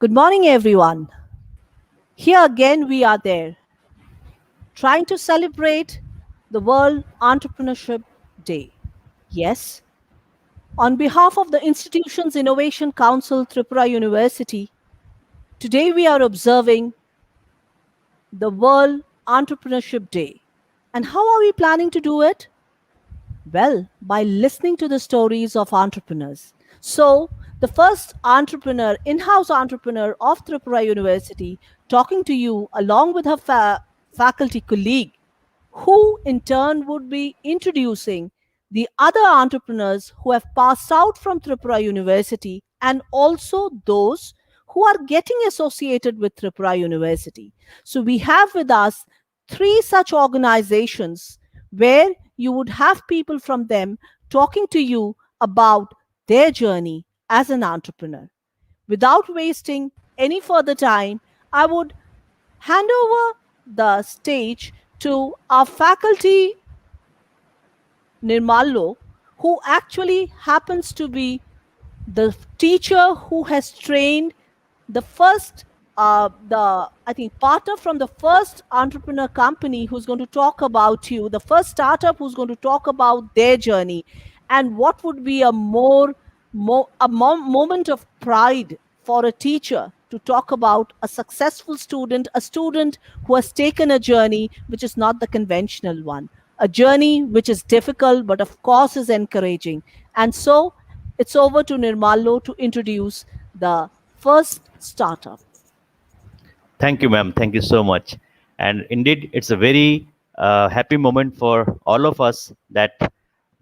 Good morning, everyone. Here again we are there, trying to celebrate the World Entrepreneurship Day. Yes, on behalf of the institution's Innovation Council, Tripura University, today we are observing the World Entrepreneurship Day. And how are we planning to do it? Well, by listening to the stories of entrepreneurs. So, the first entrepreneur, in house entrepreneur of Tripura University, talking to you along with her faculty colleague, who in turn would be introducing the other entrepreneurs who have passed out from Tripura University and also those who are getting associated with Tripura University. So, we have with us three such organizations where you would have people from them talking to you about their journey as an entrepreneur. Without wasting any further time, I would hand over the stage to our faculty, Nirmalo, who actually happens to be the teacher who has trained the first the I think partner from the first entrepreneur company who's going to talk about you, the first startup who's going to talk about their journey, and what would be a moment of pride for a teacher to talk about a successful student, a student who has taken a journey which is not the conventional one, a journey which is difficult but of course is encouraging. And so it's over to Nirmalo to introduce the first startup. Thank you, ma'am. Thank you so much. And indeed, it's a very happy moment for all of us that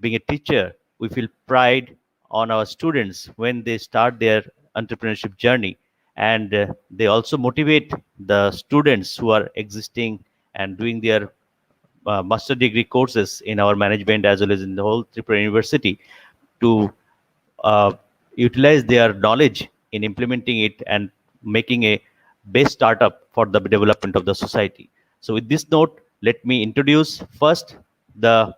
being a teacher, we feel pride on our students when they start their entrepreneurship journey. And they also motivate the students who are existing and doing their master degree courses in our management as well as in the whole Tripura University to uh, utilize their knowledge in implementing it and making a best startup for the development of the society. So, with this note, let me introduce first the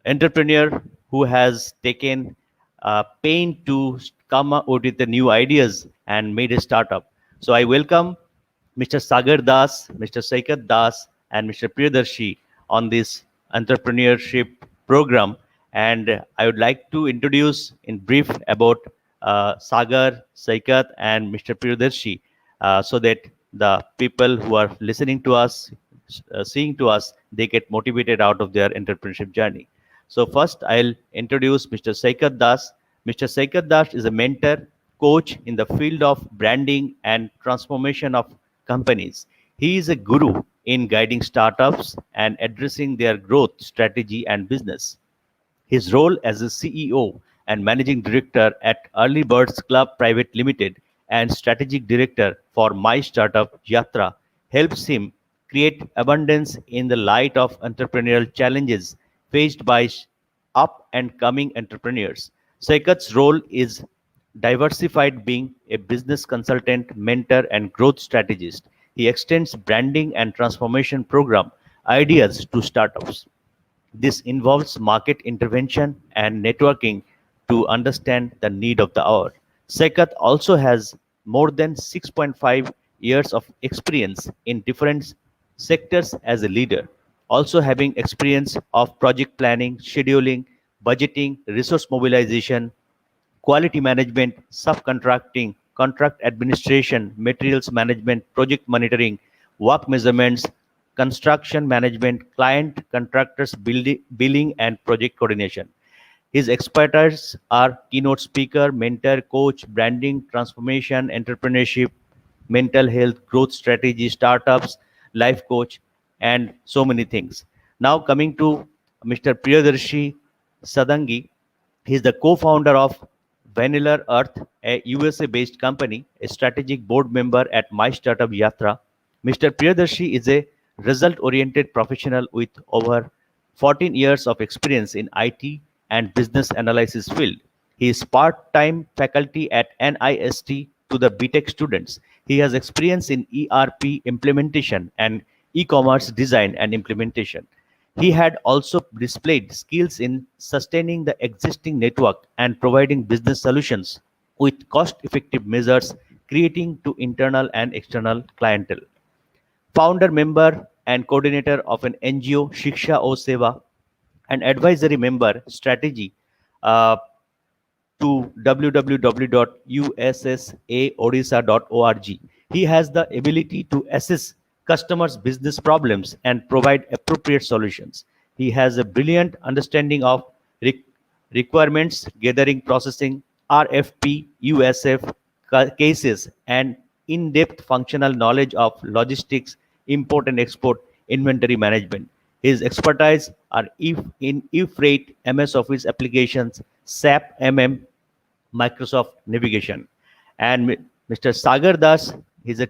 entrepreneur who has taken pain to come up with the new ideas and made a startup. So, I welcome Mr. Sagar Das, Mr. Saikat Das, and Mr. Priyadarshi on this entrepreneurship program. And I would like to introduce in brief about Sagar, Saikat, and Mr. Priyadarshi so that the people who are listening to us, seeing to us, they get motivated out of their entrepreneurship journey. So first, I'll introduce Mr. Saikat Das. Mr. Saikat Das is a mentor, coach in the field of branding and transformation of companies. He is a guru in guiding startups and addressing their growth strategy and business. His role as a CEO and managing director at Early Birds Club Private Limited and strategic director for My Startup Yatra helps him create abundance in the light of entrepreneurial challenges faced by up and coming entrepreneurs. Saikat's role is diversified, being a business consultant, mentor, and growth strategist. He extends branding and transformation program ideas to startups. This involves market intervention and networking to understand the need of the hour. Sekat also has more than 6.5 years of experience in different sectors as a leader, also having experience of project planning, scheduling, budgeting, resource mobilization, quality management, subcontracting, contract administration, materials management, project monitoring, work measurements, construction management, client contractors billing, and project coordination. His expertise are keynote speaker, mentor, coach, branding, transformation, entrepreneurship, mental health, growth strategy, startups, life coach, and so many things. Now coming to Mr. Priyadarshi Sadangi, he is the co-founder of Vanilla Earth, a USA-based company, a strategic board member at My Startup Yatra. Mr. Priyadarshi is a result-oriented professional with over 14 years of experience in IT and business analysis field. He is part-time faculty at NIST to the BTech students. He has experience in ERP implementation and e-commerce design and implementation. He had also displayed skills in sustaining the existing network and providing business solutions with cost-effective measures, creating to internal and external clientele. Founder member and coordinator of an NGO, Shiksha O Seva, and advisory member, strategy, uh, to www.ussaodisha.org. He has the ability to assess customers' business problems and provide appropriate solutions. He has a brilliant understanding of re- requirements gathering, processing, RFP, USF cases, and in depth functional knowledge of logistics, import and export, inventory management. His expertise are in e-freight, MS Office applications, SAP MM, Microsoft Navigation. And Mr. Sagar Das is a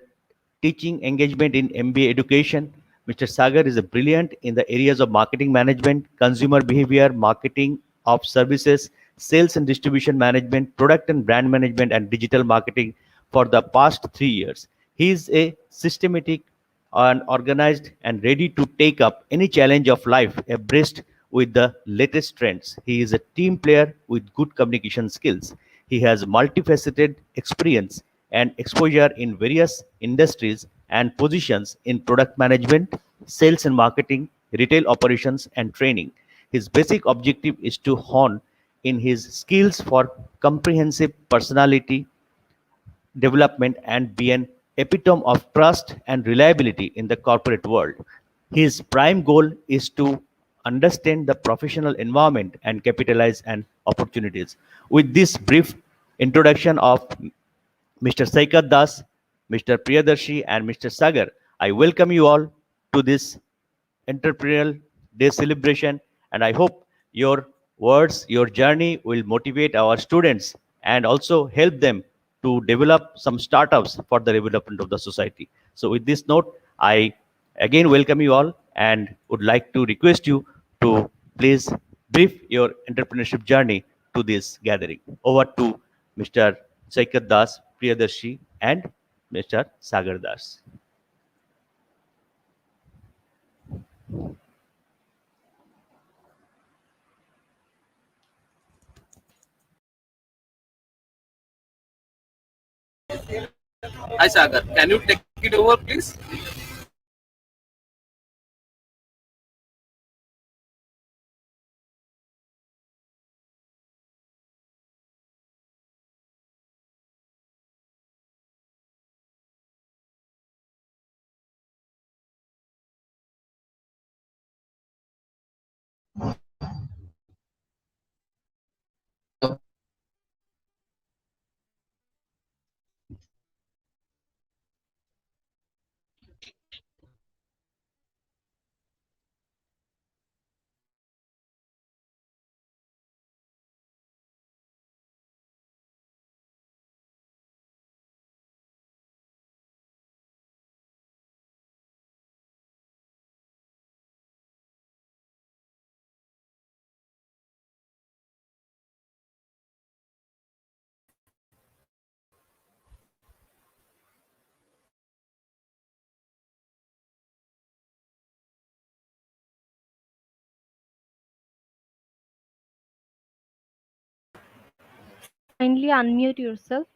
teaching engagement in MBA education. Mr. Sagar is a brilliant in the areas of marketing management, consumer behavior, marketing of services, sales and distribution management, product and brand management, and digital marketing for the past 3 years. He is a systematic and organized and ready to take up any challenge of life abreast with the latest trends. He is a team player with good communication skills. He has multifaceted experience and exposure in various industries and positions in product management, sales and marketing, retail operations, and training. His basic objective is to hone in his skills for comprehensive personality development and be an epitome of trust and reliability in the corporate world. His prime goal is to understand the professional environment and capitalize on opportunities. With this brief introduction of Mr. Saikat Das, Mr. Priyadarshi, and Mr. Sagar, I welcome you all to this entrepreneurial day celebration, and I hope your words, your journey will motivate our students and also help them to develop some startups for the development of the society. So with this note, I again welcome you all and would like to request you to please brief your entrepreneurship journey to this gathering. Over to Mr. Saikat Das, Priyadarshi, and Mr. Sagar Das. Hi Sagar, can you take it over, please? Sir, kindly unmute yourself.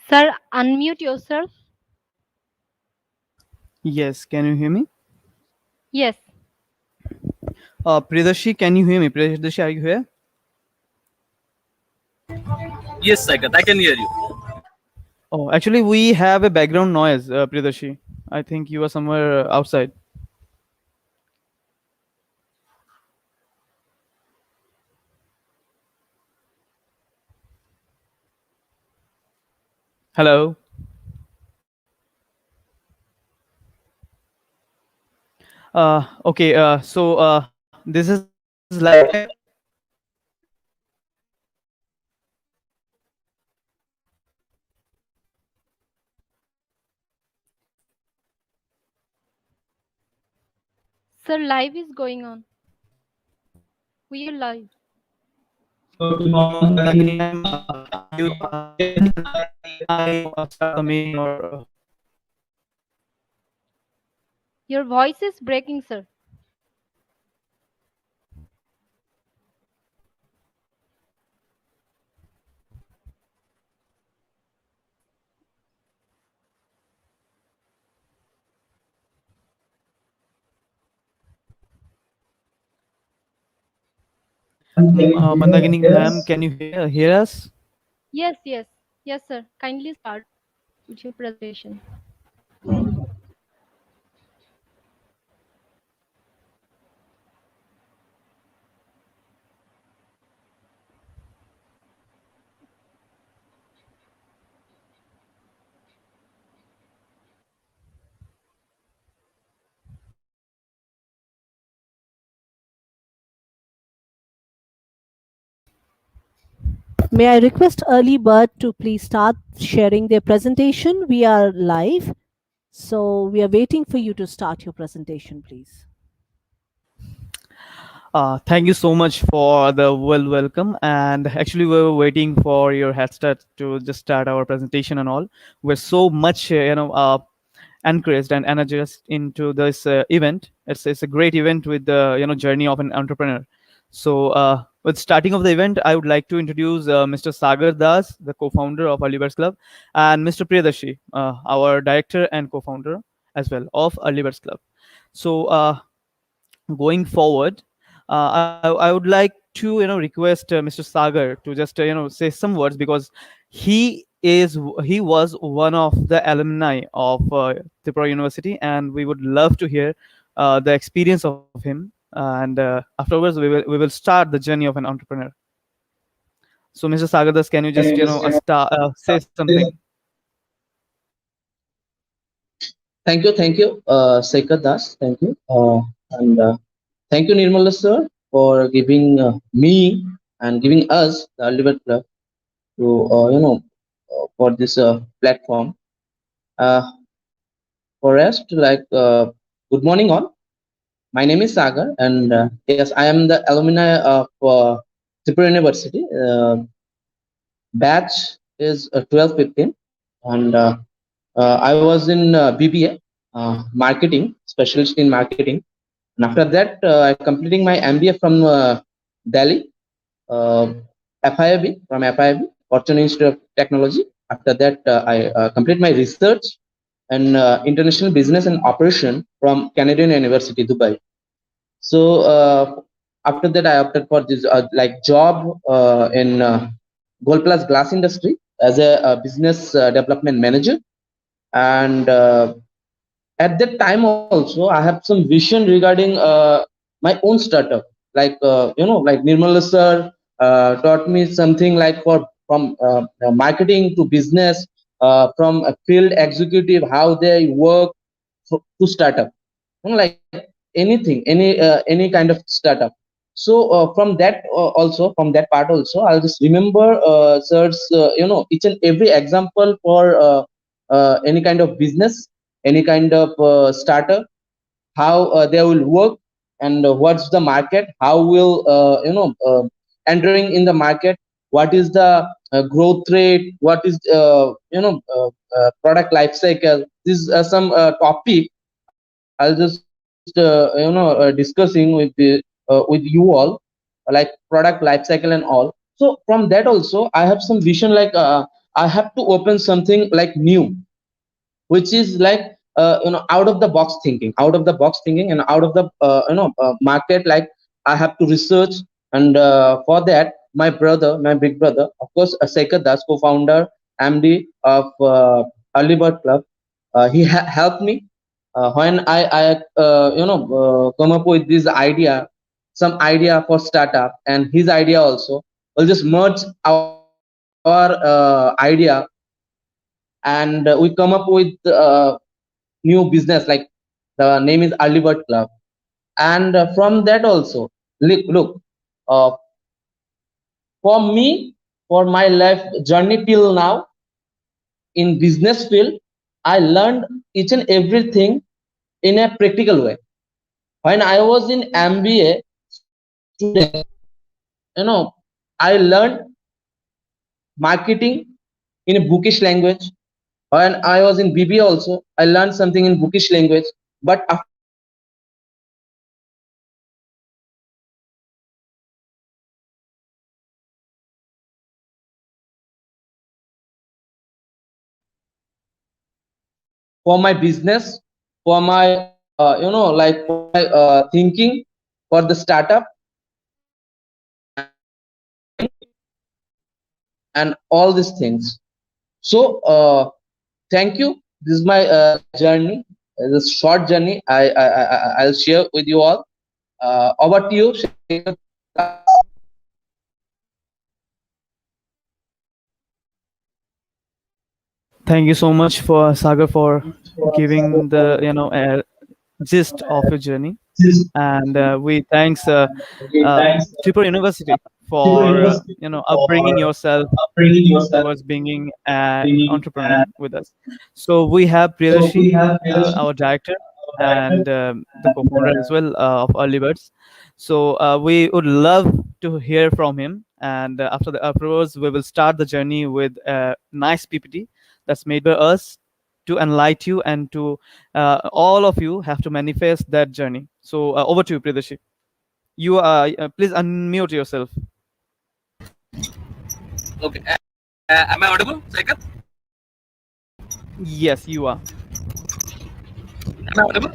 Sir, unmute yourself. Yes, can you hear me? Yes. Priyadarshi, can you hear me? Priyadarshi, are you here? Yes, Sagar, I can hear you. Oh, actually, we have a background noise, Priyadarshi. I think you are somewhere outside. Hello. Okay. So this is live. Sir, live is going on. We are live. So tomorrow, I'm Can I start the main or? Your voice is breaking, sir. Mandagini ma'am, can you hear us? Yes, yes, yes, sir. Kindly start with your presentation. May I request early bird to please start sharing their presentation? We are live, so we are waiting for you to start your presentation, please. Thank you so much for the welcome. And actually, we were waiting for your head start to just start our presentation and all. We're so much, encouraged and energized into this event. It's a great event with the journey of an entrepreneur. So, with starting of the event, I would like to introduce Mr. Sagar Das, the co-founder of Early Birds Club, and Mr. Priyadarshi, our director and co-founder as well of Early Birds Club. So, going forward, I would like to request Mr. Sagar to just say some words, because he was one of the alumni of Tripura University, and we would love to hear the experience of him. And afterwards, we will start the journey of an entrepreneur. So, Mr. Sagar Das, can you just say something? Thank you, Sekhar Das. Thank you. And thank you, Nirmala sir, for giving me and giving us the Liver Club to, for this platform. Uh, for rest, good morning all. My name is Sagar, and yes, I am the alumni of Tripura University. Batch is 1215, and I was in BBA, marketing, specialist in marketing. And after that, I completing my MBA from Delhi, uh, FIIB, from FIIB, Fortune Institute of Technology. After that, I complete my research and international business and operation from Canadian University, Dubai. So after that, I opted for this job in Gold Plus Glass industry as a business development manager. And at that time also, I have some vision regarding my own startup. Like Nirmala sir taught me something like from marketing to business, from a field executive, how they work to startup, like anything, any kind of startup. So from that also, from that part also, I'll just remember sir's each and every example for any kind of business, any kind of startup, how they will work, and what's the market, how will entering in the market, what is the growth rate, what is product life cycle. These are some topic I'll just discussing with you all, like product life cycle and all. So from that also, I have some vision, I have to open something like new, which is like out of the box thinking, and out of the market. Like I have to research, and for that, my big brother, of course, Sekhar Das, co-founder, MD of Early Bird Club, he helped me when I come up with this idea, some idea for startup, and his idea also. We'll just merge our idea, and we come up with new business, like the name is Early Bird Club. And from that also, look, uh, for me, for my life journey till now in business field, I learned each and everything in a practical way. When I was in MBA student, I learned marketing in a bookish language. When I was in BBA also, I learned something in bookish language. But after completing my MBA, I realized that for my business, for my like for my thinking, for the startup and all these things. So thank you. This is my journey. This short journey I'll share with you all. Over to you, Shekhar. Thank you so much for Sagar for giving the gist of your journey, and we thanks Tripura University for upbringing yourself towards being an entrepreneur with us. So we have Priyadarshi, our director, and the co-founder as well of Early Birds. So we would love to hear from him, and afterwards we will start the journey with a nice PPT that's made by us to enlighten you and to all of you have to manifest that journey. So over to you, Priyadarshi. You please unmute yourself. Okay. Am I audible, Sagar? Yes, you are. Am I audible?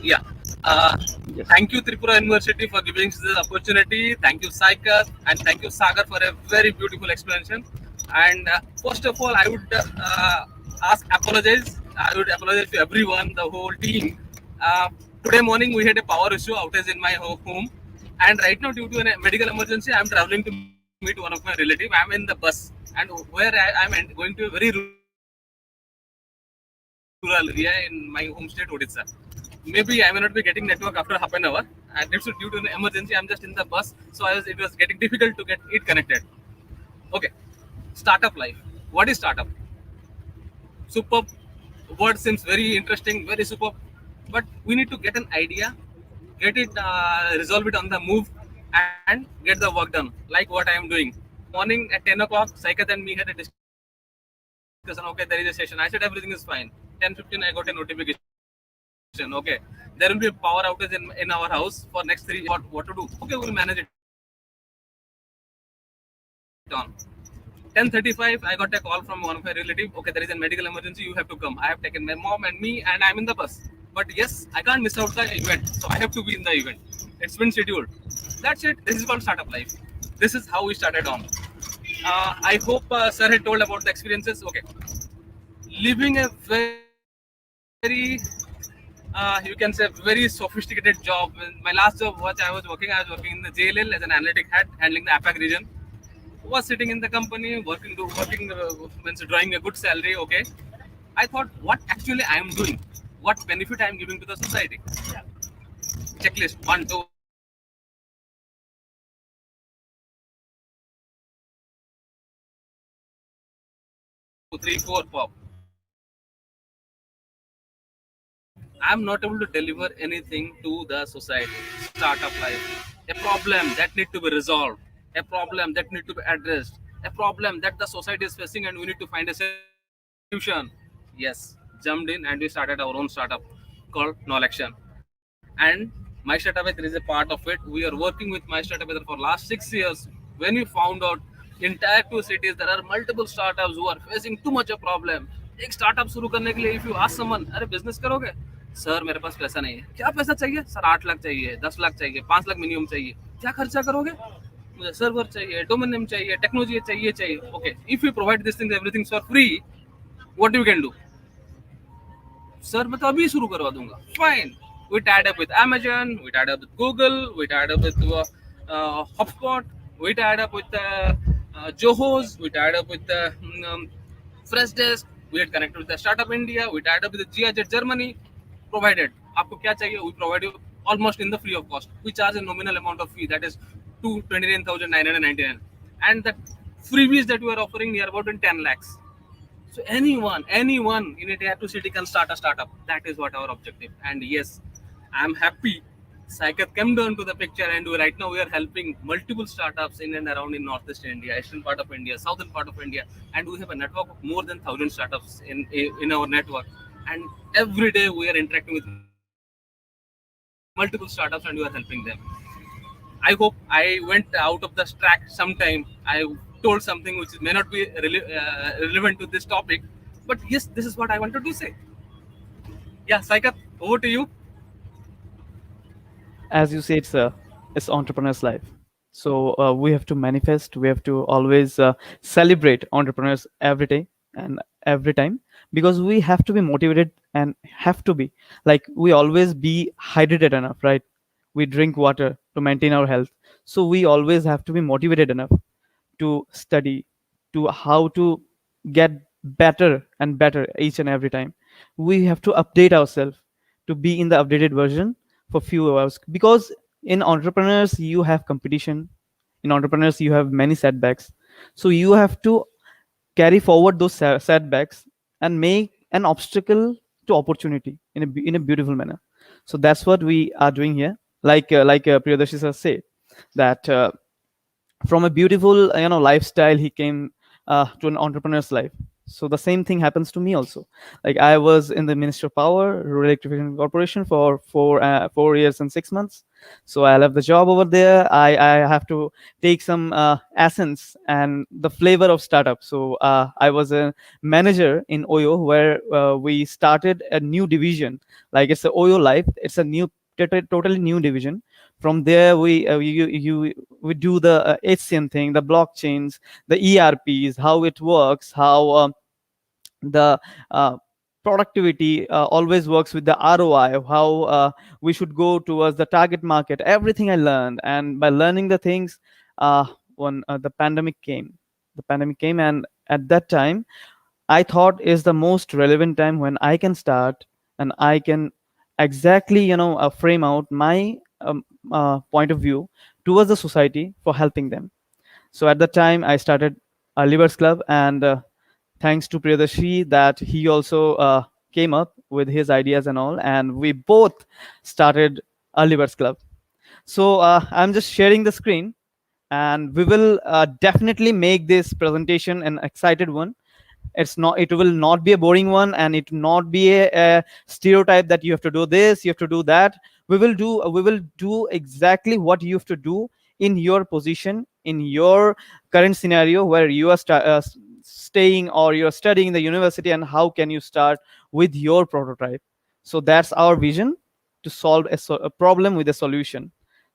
Yeah. Yes. Thank you, Tripura University, for giving us this opportunity. Thank you, Saikar, and thank you, Sagar, for a very beautiful explanation. And first of all, I would apologize. I would apologize to everyone, the whole team. Today morning, we had a power issue outage in my home. And right now, due to a medical emergency, I'm traveling to meet one of my relatives. I'm in the bus. And where I'm going to a very rural area in my home state, Odisha. Maybe I may not be getting network after half an hour, and it's due to an emergency. I'm just in the bus, so it was getting difficult to get it connected. Okay, startup life. What is startup? Superb word seems very interesting, very superb, but we need to get an idea, get it, resolve it on the move, and get the work done. Like what I am doing. Morning at 10 o'clock, Saikat and me had a discussion. Okay, there is a session. I said everything is fine. 10:15, I got a notification. Okay, there will be a power outage in our house for next 3 hours. What to do? Okay, we'll manage it on. 10:35, I got a call from one of my relative. Okay, there is a medical emergency. You have to come. I have taken my mom and me, and I'm in the bus. But yes, I can't miss out the event, so I have to be in the event. It's been scheduled. That's it. This is called startup life. This is how we started on. I hope sir had told about the experiences. Okay, living a very you can say very sophisticated job. My last job, what I was working in the JLL as an analytic head, handling the APAC region. Was sitting in the company, means drawing a good salary. Okay, I thought what actually I am doing, what benefit I am giving to the society. Checklist 1, 2, 3, 4 pop. I'm not able to deliver anything to the society. Startup life. A problem that need to be resolved. A problem that need to be addressed. A problem that the society is facing and we need to find a solution. Yes, jumped in and we started our own startup called Knowlection. And My Startup there is a part of it. We are working with My Startup for last 6 years. When we found out in tier 2 cities there are multiple startups who are facing too much of problem. एक startup शुरू करने के लिए if you ask someone अरे business करोगे sir मेरे पास पैसा नहीं है क्या पैसा चाहिए सर 8 लाख चाहिए 10 लाख चाहिए 5 लाख मिनिमम चाहिए क्या खर्चा करोगे मुझे सर्वर चाहिए डोमेन नेम चाहिए टेक्नोलॉजी चाहिए okay if you provide this things everything for free what you can do sir मैं तो अभी शुरू करवा दूंगा fine we tied up with Amazon, we tied up with Google, we tied up with HubSpot, we tied up with Johos, we tied up with Freshdesk, we had connected with the Startup India, we tied up with the GIZ Germany. Provided आपको क्या चाहिए, we provide you almost in the free of cost. We charge a nominal amount of fee that is 29,999, and the freebies that we are offering near about in 10 lakhs. So anyone in a tier 2 city can start a startup. That is what our objective. And yes, I'm happy Saikat came down to the picture, and right now we are helping multiple startups in and around in Northeast India, eastern part of India, southern part of India, and we have a network of more than 1,000 startups in our network. And every day we are interacting with multiple startups, and we are helping them. I hope I went out of the track sometime. I told something which may not be relevant to this topic, but yes, this is what I wanted to say. Yeah, Saikat, over to you. As you said, sir, it's entrepreneur's life. So we have to manifest. We have to always celebrate entrepreneurs every day and every time, because we have to be motivated and have to be like we always be hydrated enough, right? We drink water to maintain our health. So we always have to be motivated enough to study, to how to get better and better each and every time. We have to update ourselves to be in the updated version for few hours, because in entrepreneurs you have competition, in entrepreneurs you have many setbacks. So you have to carry forward those setbacks and make an obstacle to opportunity in in a beautiful manner. So that's what we are doing here. Like Priyadarshi sir said that from a beautiful lifestyle he came to an entrepreneur's life. So the same thing happens to me also. Like I was in the Ministry of Power Rural Electrification Corporation for 4 years and 6 months. So I left the job over there. I have to take some essence and the flavor of startup. So I was a manager in Oyo, where we started a new division. Like it's a Oyo Life, it's a new totally new division. From there we do the HCM thing, the blockchains, the ERPs, how it works, how the uh, productivity always works with the ROI, how we should go towards the target market. Everything I learned, and by learning the things, when the pandemic came, and at that time I thought is the most relevant time when I can start and I can exactly frame out my point of view towards the society for helping them. So at that time I started a Livers Club, and thanks to Priyadarshi that he also came up with his ideas and all, and we both started a Livers Club. So I'm just sharing the screen, and we will definitely make this presentation an excited one. It will not be a boring one, and it will not be a stereotype that you have to do this, you have to do that. We will do exactly what you have to do in your position, in your current scenario where you are staying or you're studying in the university, and how can you start with your prototype. So that's our vision, to solve a problem with a solution.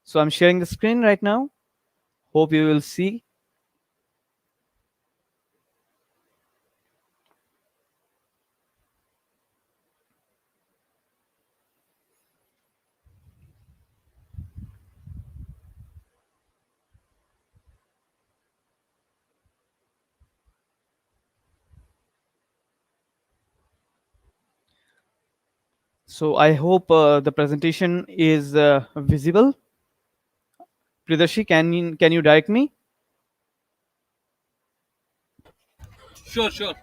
So I'm sharing the screen right now. Hope you will see. So I hope the presentation is visible. Pridashi, can you direct me? Sure, sure.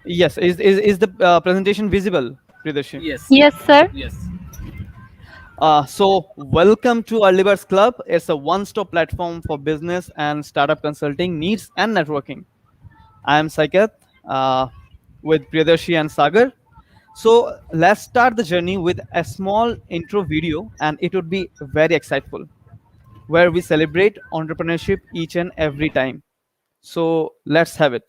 Yes, is the presentation visible, Pridashi? Yes, Yes, sir. yes. So welcome to our Livers Club. It's a one-stop platform for business and startup consulting needs and networking. I am Saikat with Priyadarshi and Sagar. So let's start the journey with a small intro video, and it would be very exciteful, where we celebrate entrepreneurship each and every time. So let's have it.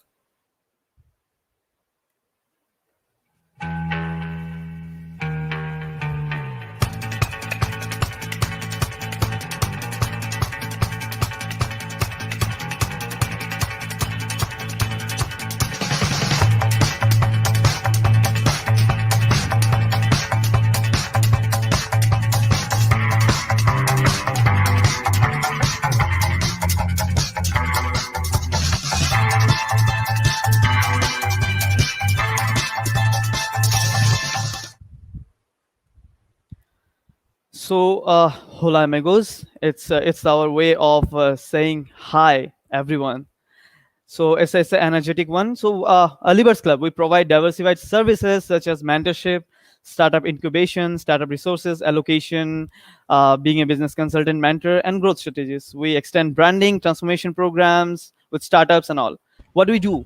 So, hola amigos. It's our way of saying hi, everyone. So it's an energetic one. So Alibers Club, we provide diversified services such as mentorship, startup incubation, startup resources allocation, being a business consultant, mentor, and growth strategies. We extend branding, transformation programs with startups and all. What do we do?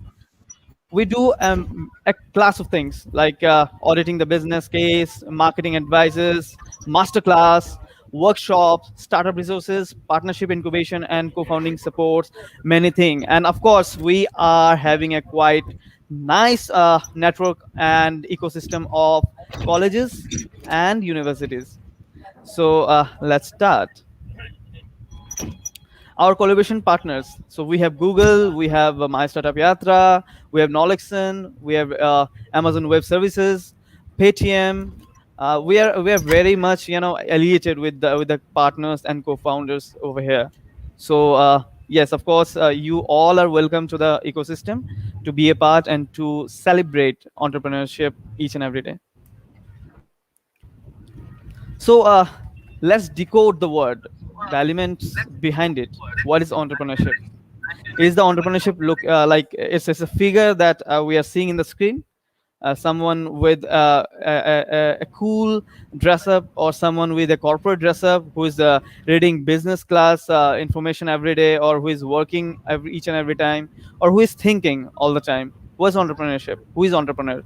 We do a class of things like auditing the business case, marketing advices, masterclass, workshops, startup resources, partnership incubation, and co-founding supports, many things. And of course, we are having a quite nice network and ecosystem of colleges and universities. So let's start our collaboration partners. So we have Google, we have My Startup Yatra, we have Nolexon, we have Amazon Web Services, Paytm. We are very much affiliated with the partners and co-founders over here. So yes, of course, you all are welcome to the ecosystem to be a part and to celebrate entrepreneurship each and every day. So let's decode the word, the elements behind it. What is entrepreneurship? Is the entrepreneurship look like it's a figure that we are seeing in the screen? Someone with a cool dress up, or someone with a corporate dress up who is reading business class information every day, or who is working each and every time, or who is thinking all the time? What's entrepreneurship? Who is entrepreneur?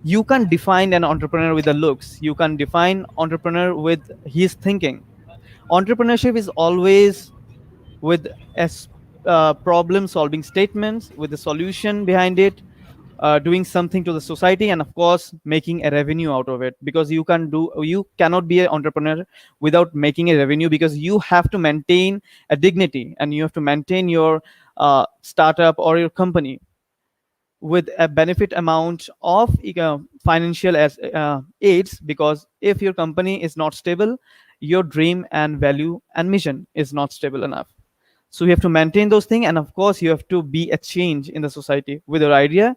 You can't define an entrepreneur with the looks. You can define entrepreneur with his thinking. Entrepreneurship is always with problem solving statements with the solution behind it, doing something to the society, and of course making a revenue out of it, because you cannot be an entrepreneur without making a revenue, because you have to maintain a dignity and you have to maintain your startup or your company with a benefit amount of financial aids, because if your company is not stable, your dream and value and mission is not stable enough. So you have to maintain those things, and of course you have to be a change in the society with your idea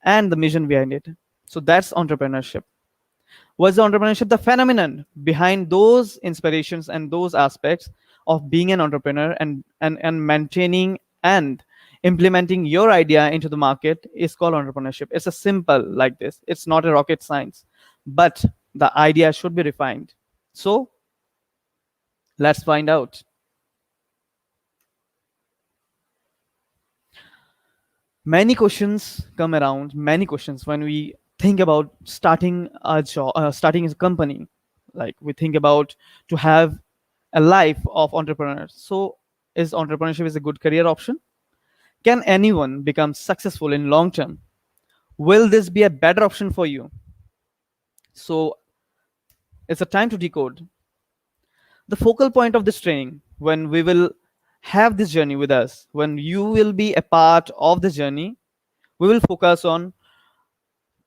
and the mission behind it. So that's entrepreneurship. What's the entrepreneurship? The phenomenon behind those inspirations and those aspects of being an entrepreneur, and maintaining and implementing your idea into the market is called entrepreneurship. It's a simple like this. It's not a rocket science, but the idea should be refined. So let's find out. Many questions come around, many questions when we think about starting a job, starting a company. Like we think about to have a life of entrepreneurs. So is entrepreneurship is a good career option? Can anyone become successful in long term? Will this be a better option for you? So it's a time to decode. The focal point of this training, when we will have this journey with us, when you will be a part of the journey, we will focus on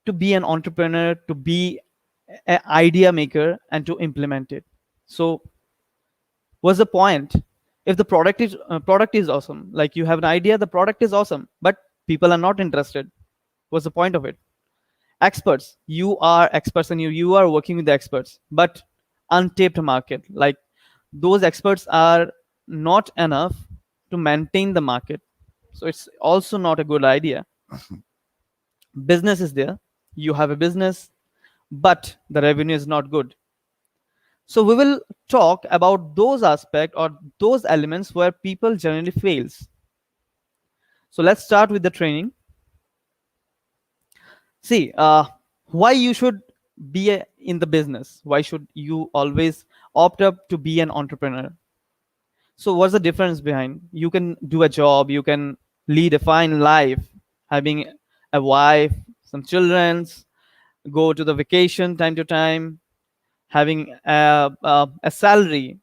to be an entrepreneur, to be an idea maker, and to implement it. So what's the point? If the product is awesome, like you have an idea, the product is awesome, but people are not interested, what's the point of it? Experts, you are experts, and you are working with the experts, but untapped market, like those experts are not enough to maintain the market. So it's also not a good idea. Business is there, you have a business, but the revenue is not good. So we will talk about those aspects or those elements where people generally fails. So let's start with the training. See, why you should be in the business? Why should you always opt up to be an entrepreneur? So what's the difference behind? You can do a job, you can lead a fine life, having a wife, some children's, go to the vacation time to time, having a salary,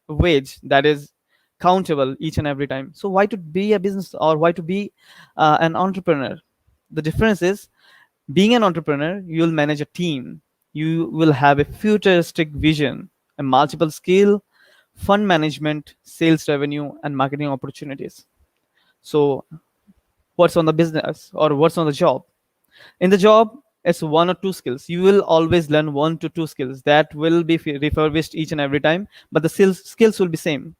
wage that is countable each and every time. So why to be a business, or why to be an entrepreneur? The difference is, being an entrepreneur, you will manage a team, you will have a futuristic vision, a multiple skill, fund management, sales revenue, and marketing opportunities. So what's on the business, or what's on the job? In the job, it's one or two skills. You will always learn 1 to 2 skills that will be refurbished each and every time, but the skills will be same.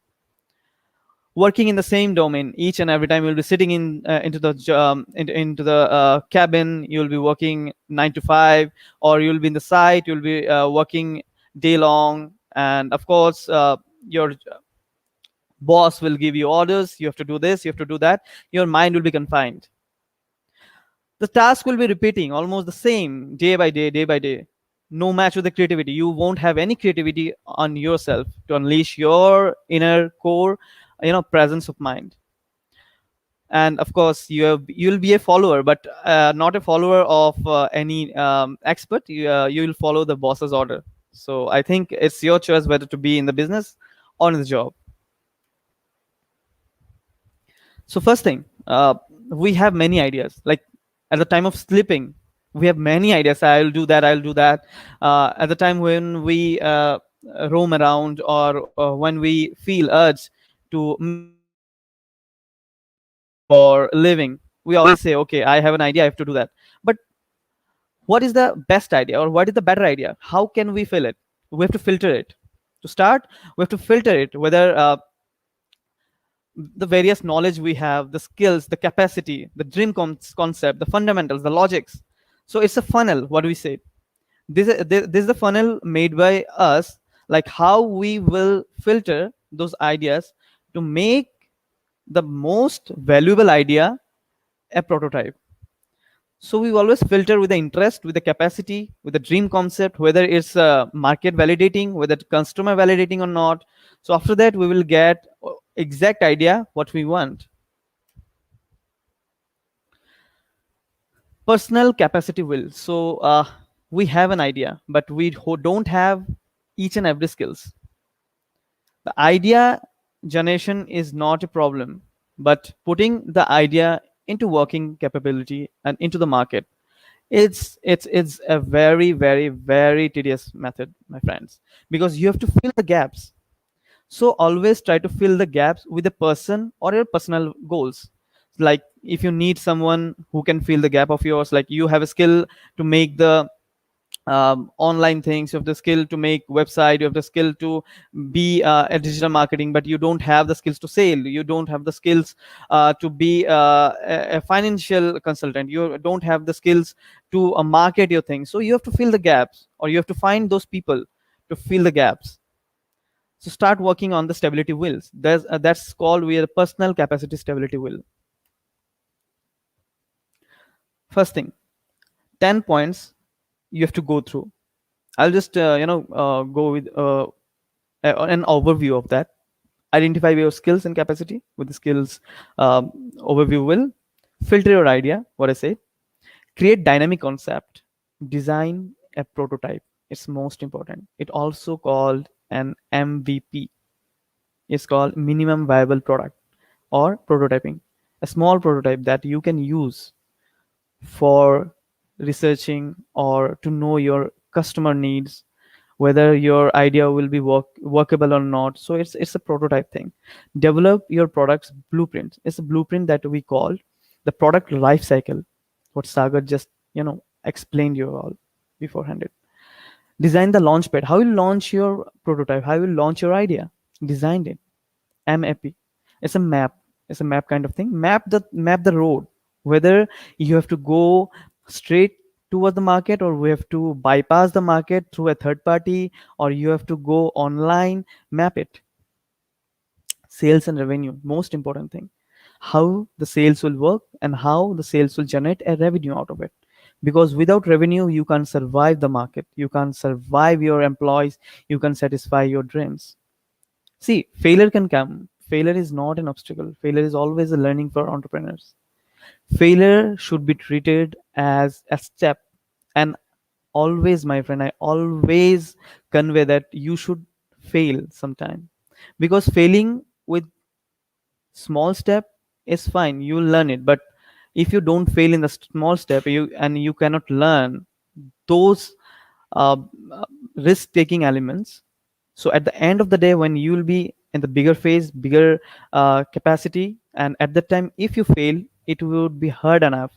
working in the same domain each and every time. You'll be sitting in into the cabin. You'll be working 9 to 5, or you'll be in the site. You'll be working day long, and of course your boss will give you orders. You have to do this, you have to do that. Your mind will be confined. The task will be repeating almost the same day by day, day by day. No match with the creativity. You won't have any creativity on yourself to unleash your inner core, presence of mind. And of course you'll be a follower, but not a follower of any expert. You will follow the boss's order. So I think it's your choice whether to be in the business or in the job. So first thing, we have many ideas. Like at the time of sleeping, we have many ideas. I'll do that. I'll do that. At the time when we roam around, or when we feel urge to make something for living, we always say, "Okay, I have an idea. I have to do that." But what is the best idea, or what is the better idea? How can we fill it? We have to filter it. To start, we have to filter it whether the various knowledge we have, the skills, the capacity, the concept, the fundamentals, the logics. So it's a funnel, what we say. This is the funnel made by us, like how we will filter those ideas to make the most valuable idea a prototype. So we always filter with the interest, with the capacity, with the dream concept, whether it's market validating, whether it's customer validating or not. So after that, we will get exact idea what we want. Personal capacity will. So we have an idea, but we don't have each and every skills. The idea generation is not a problem, but putting the idea into working capability and into the market, it's a very, very, very tedious method, my friends, because you have to fill the gaps. So always try to fill the gaps with a person or your personal goals. Like if you need someone who can fill the gap of yours, like you have a skill to make the online things, you have the skill to make website, you have the skill to be a digital marketing, but you don't have the skills to sell, you don't have the skills to be a financial consultant, you don't have the skills to market your thing. So you have to fill the gaps, or you have to find those people to fill the gaps. So start working on the stability wills. That's called we are personal capacity stability will. First thing, 10 points you have to go through. I'll just go with an overview of that. Identify your skills and capacity with the skills overview will. Filter your idea, what I say. Create dynamic concept. Design a prototype. It's most important. It also called an MVP. It's called minimum viable product, or prototyping. A small prototype that you can use for researching or to know your customer needs, whether your idea will be workable or not. So it's a prototype thing. Develop your product's blueprint. It's a blueprint that we call the product life cycle, what Sagar just explained you all beforehand. Design the launch pad. How you launch your prototype, how you launch your idea. Designed it. MAP. It's a map. It's a map kind of thing. Map the road. Whether you have to go straight toward the market, or we have to bypass the market through a third party, or you have to go online. Map it. Sales and revenue, most important thing. How the sales will work and how the sales will generate a revenue out of it. Because without revenue, you can't survive the market. You can't survive your employees. You can satisfy your dreams. See, failure can come. Failure is not an obstacle. Failure is always a learning for entrepreneurs. Failure should be treated as a step. And always, my friend, I always convey that you should fail sometime. Because failing with small step is fine. You'll learn it. But if you don't fail in the small step, you cannot learn those uh, risk-taking elements. So at the end of the day, when you will be in the bigger phase, bigger capacity, and at that time, if you fail, it would be hard enough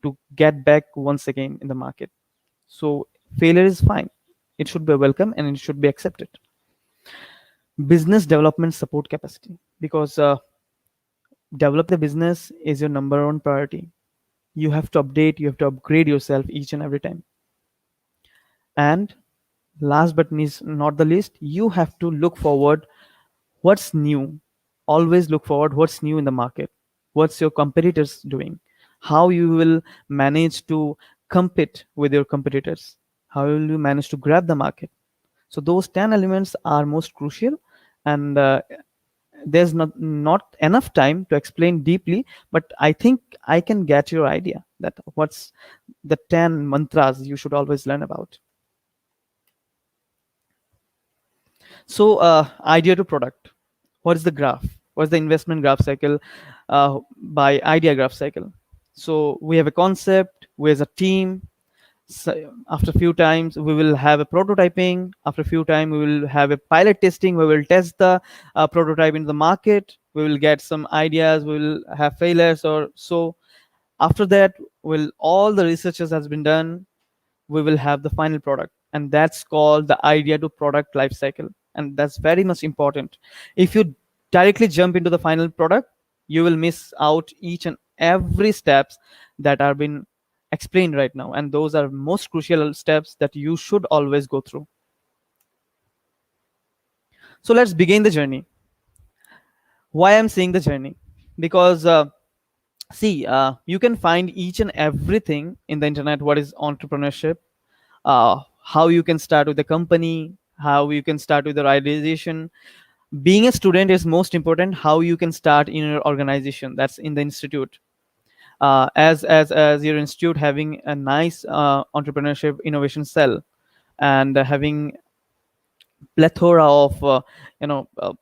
to get back once again in the market. So failure is fine. It should be welcome and it should be accepted. Business development support capacity, because Develop the business is your number one priority. You have to update, you have to upgrade yourself each and every time. And last but not the least, you have to look forward what's new. Always look forward what's new in the market. What's your competitors doing? How you will manage to compete with your competitors? How will you manage to grab the market? So those 10 elements are most crucial, and there's not enough time to explain deeply, but I think I can get your idea that what's the 10 mantras you should always learn about. So idea to product. What is the graph? What's the investment graph cycle by idea graph cycle? So we have a concept, we as a team. So after a few times we will have a prototyping. After a few times we will have a pilot testing. We will test the prototype in the market. We will get some ideas. We will have failures or so. After that, will all the researches has been done, we will have the final product, and that's called the idea to product life cycle. And that's very much important. If you directly jump into the final product, you will miss out each and every steps that are been explained right now, and those are most crucial steps that you should always go through. So let's begin the journey. Why I'm saying the journey? Because see, you can find each and everything in the internet. What is entrepreneurship? How you can start with a company, how you can start with the idealization. Being a student is most important. How you can start in your organization, that's in the institute. As your institute having a nice entrepreneurship innovation cell, and having plethora of you know uh,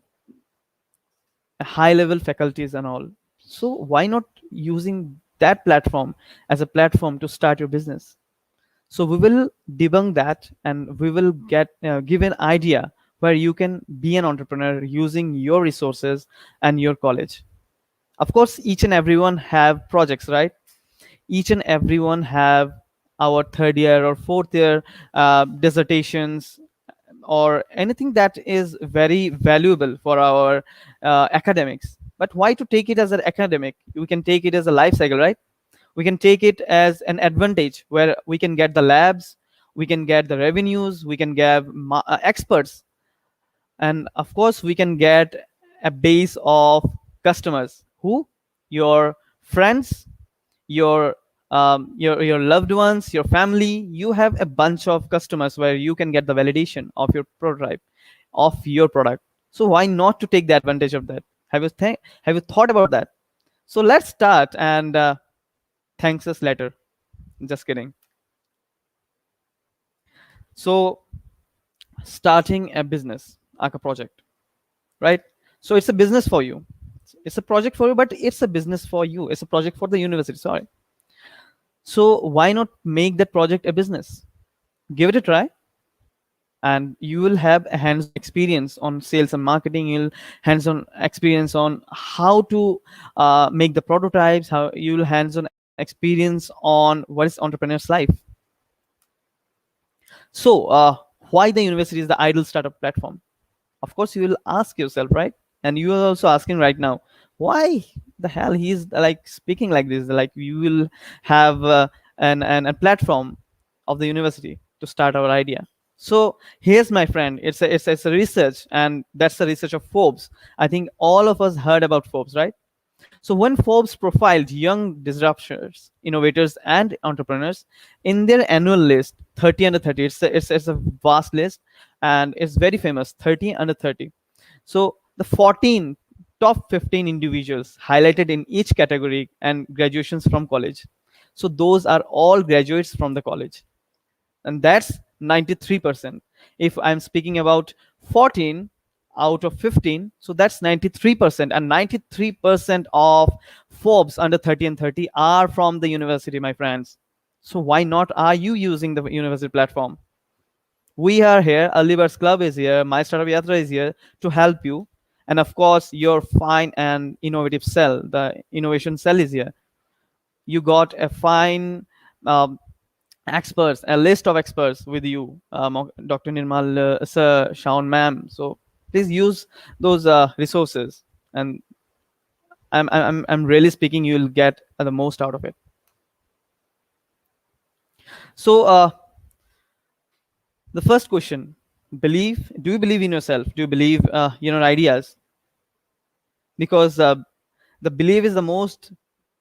high level faculties and all. So why not using that platform as a platform to start your business? So we will debunk that, and we will get give an idea where you can be an entrepreneur using your resources and your college. Of course, each and everyone have projects, right? Each and everyone have our third year or fourth year dissertations, or anything that is very valuable for our academics. But why to take it as an academic? We can take it as a life cycle, right? We can take it as an advantage where we can get the labs, we can get the revenues, we can get experts, and of course we can get a base of customers. Who? Your friends, your loved ones, your family. You have a bunch of customers where you can get the validation of your prototype, of your product. So why not to take the advantage of that? Have you thought about that? So let's start, and thanks us later. Just kidding. So starting a business, like a project, right? So it's a business for you. It's a project for you, but it's a business for you. It's a project for the university. Sorry. So why not make that project a business? Give it a try, and you will have a hands-on experience on sales and marketing. You'll hands-on experience on how to make the prototypes. How you'll hands-on experience on what is entrepreneur's life. So, why the university is the ideal startup platform? Of course, you will ask yourself, right? And you are also asking right now, why the hell he's like speaking like this? Like you will have a platform of the university to start our idea. So here's my friend. It's a research, and that's the research of Forbes. I think all of us heard about Forbes, right? So when Forbes profiled young disruptors, innovators, and entrepreneurs in their annual list, 30 under 30, it's a vast list, and it's very famous, 30 under 30. So the 14 top 15 individuals highlighted in each category and graduations from college. So those are all graduates from the college, and that's 93%. If I'm speaking about 14 out of 15, so that's 93%, and 93% of Forbes under 30 and 30 are from the university, my friends. So why not are you using the university platform? We are here, Early Birds Club is here, My Startup Yatra is here to help you, and of course your fine and innovative cell, the innovation cell, is here. You got a fine um, experts, a list of experts with you, Dr. Nirmal, Sir, Shaun, ma'am. So please use those resources, and I'm really speaking, you'll get the most out of it. So the first question, believe, do you believe in yourself? Do you believe in your ideas? Because the belief is the most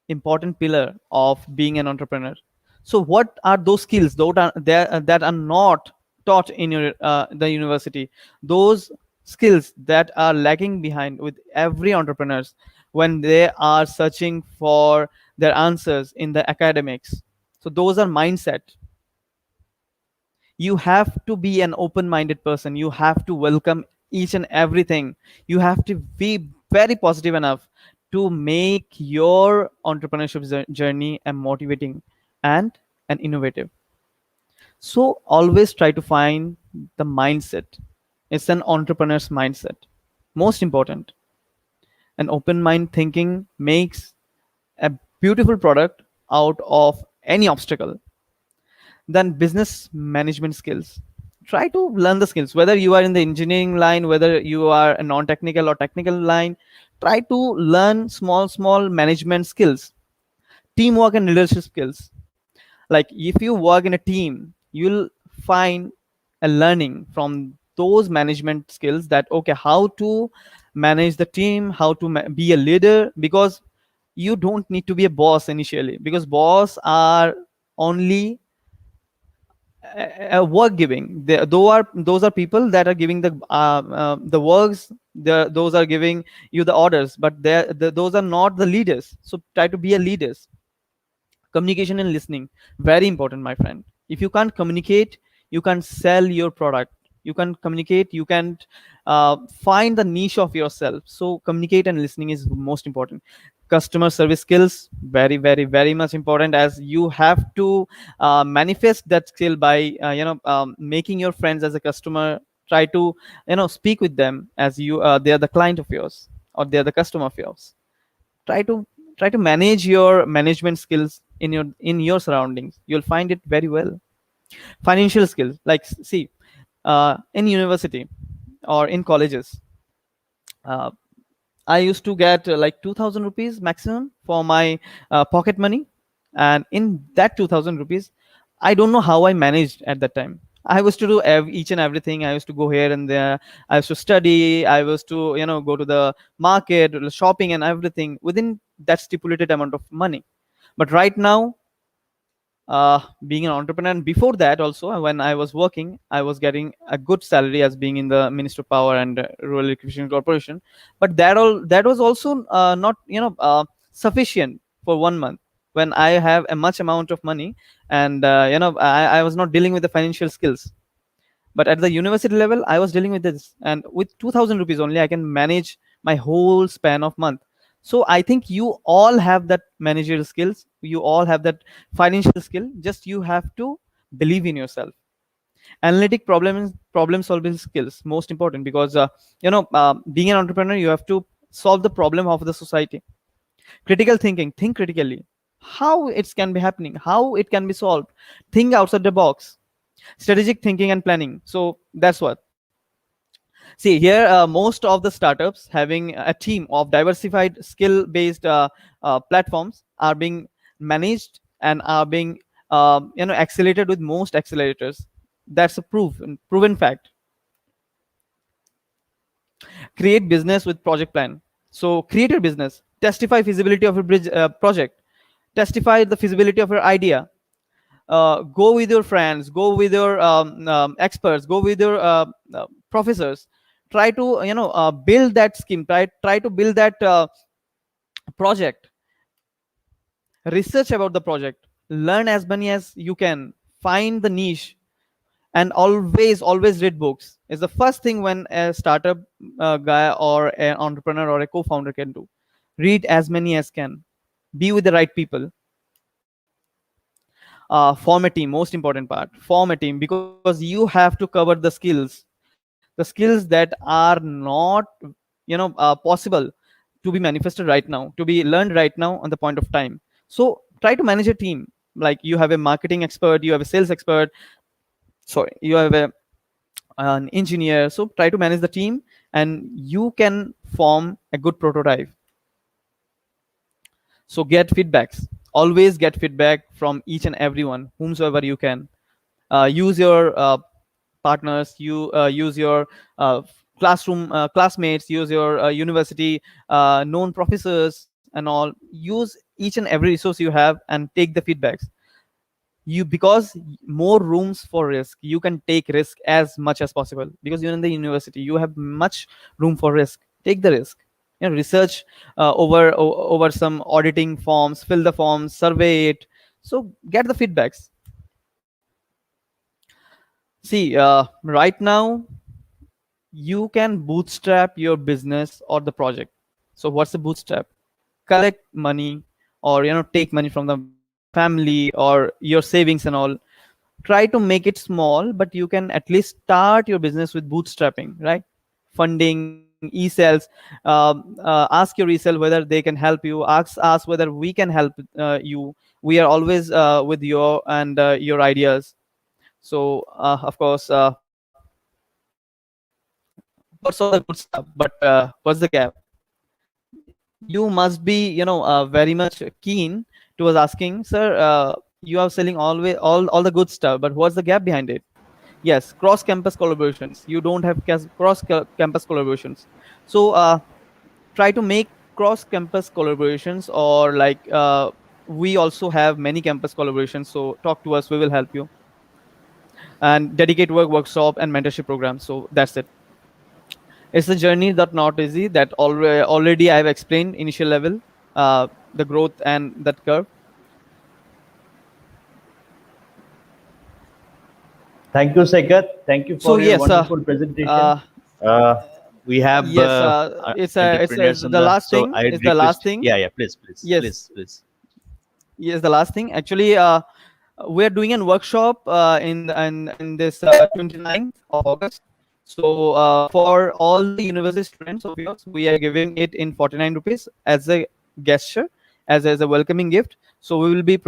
important pillar of being an entrepreneur. So what are those skills that are not taught in the university, those skills that are lagging behind with every entrepreneurs when they are searching for their answers in the academics? So those are mindset. You have to be an open minded person, you have to welcome each and everything, you have to be very positive enough to make your entrepreneurship journey and motivating and innovative. So always try to find the mindset. It's an entrepreneur's mindset, most important. An open mind thinking makes a beautiful product out of any obstacle. Then business management skills, try to learn the skills, whether you are in the engineering line, whether you are a non-technical or technical line. Try to learn small management skills, teamwork and leadership skills. Like if you work in a team, you'll find a learning from those management skills, that okay, how to manage the team, how to be a leader. Because you don't need to be a boss initially, because boss are only work giving. Those are people that are giving the works. Those are giving you the orders, but those are not the leaders. So try to be a leaders. Communication and listening, very important, my friend. If you can't communicate, you can't sell your product. You can communicate, you can find the niche of yourself. So communicate and listening is most important. Customer service skills, very much important, as you have to manifest that skill by making your friends as a customer. Try to speak with them as you they are the client of yours, or they are the customer of yours. Try to manage your management skills in your surroundings. You'll find it very well. Financial skills, like see, in university or in colleges, uh, I used to get like 2000 rupees maximum for my pocket money. And in that 2000 rupees, I don't know how I managed at that time. I was to do each and everything. I used to go here and there. I used to study. I was to, go to the market, shopping and everything within that stipulated amount of money. But right now, being an entrepreneur, and before that also, when I was working, I was getting a good salary as being in the Ministry of Power and Rural Electrification Corporation. But that was also not sufficient for 1 month, when I have a much amount of money. And I was not dealing with the financial skills. But at the university level, I was dealing with this, and with 2000 rupees only, I can manage my whole span of month. So I think you all have that managerial skills, you all have that financial skill. Just you have to believe in yourself. Analytic problem solving skills, most important, because being an entrepreneur, you have to solve the problem of the society. Critical thinking, think critically, how it can be happening, how it can be solved. Think outside the box. Strategic thinking and planning. So that's what. See here, most of the startups having a team of diversified skill based platforms are being managed and are being accelerated with most accelerators. That's a proven fact. Create business with project plan. So create a business, testify feasibility of a bridge project, testify the feasibility of your idea. Go with your friends, go with your experts, go with your professors. Try to build that scheme. Try to build that project. Research about the project, learn as many as you can, find the niche. And always read books is the first thing when a startup guy or an entrepreneur or a co-founder can do. Read as many as can, be with the right people. Form a team, most important part. Form a team, because you have to cover the skills that are not possible to be manifested right now, to be learned right now on the point of time. So try to manage a team. Like you have a marketing expert, you have a sales expert, sorry, you have an engineer. So try to manage the team, and you can form a good prototype. So get feedbacks. Always get feedback from each and everyone, whomsoever you can. Use your partners. You use your classroom classmates. Use your university known professors and all. Use each and every resource you have and take the feedbacks. You, because more rooms for risk, you can take risk as much as possible, because you're in the university, you have much room for risk. Take the risk. Research over some auditing forms, fill the forms, survey it. So get the feedbacks. See, right now you can bootstrap your business or the project. So what's the bootstrap? Collect money, or take money from the family or your savings and all. Try to make it small, but you can at least start your business with bootstrapping, right? Funding, e-cells. Ask your e-cell whether they can help you. Ask whether we can help you. We are always with you and your ideas. So of course, what's all the good stuff, but what's the gap? You must be very much keen towards asking, sir, you are selling always all the good stuff, but what's the gap behind it? Yes, cross campus collaborations. You don't have cross campus collaborations. So try to make cross campus collaborations, or like we also have many campus collaborations. So talk to us, we will help you. And dedicate workshop and mentorship programs. So that's it. It's a journey that not easy, that already I have explained initial level, the growth and that curve. Thank you, Sekat. Thank you So for your yes, wonderful presentation. uh, Uh, we have yes, it's entrepreneurs on the the. last So thing. I'd Is the last request. thing. Yeah, yeah. Please, please, Yes, please, please. yes, the last thing. Actually, we're doing a workshop in this 29th of August. So for all the university students of yours, we are giving it in 49 rupees as a gesture, as a welcoming gift. So we will be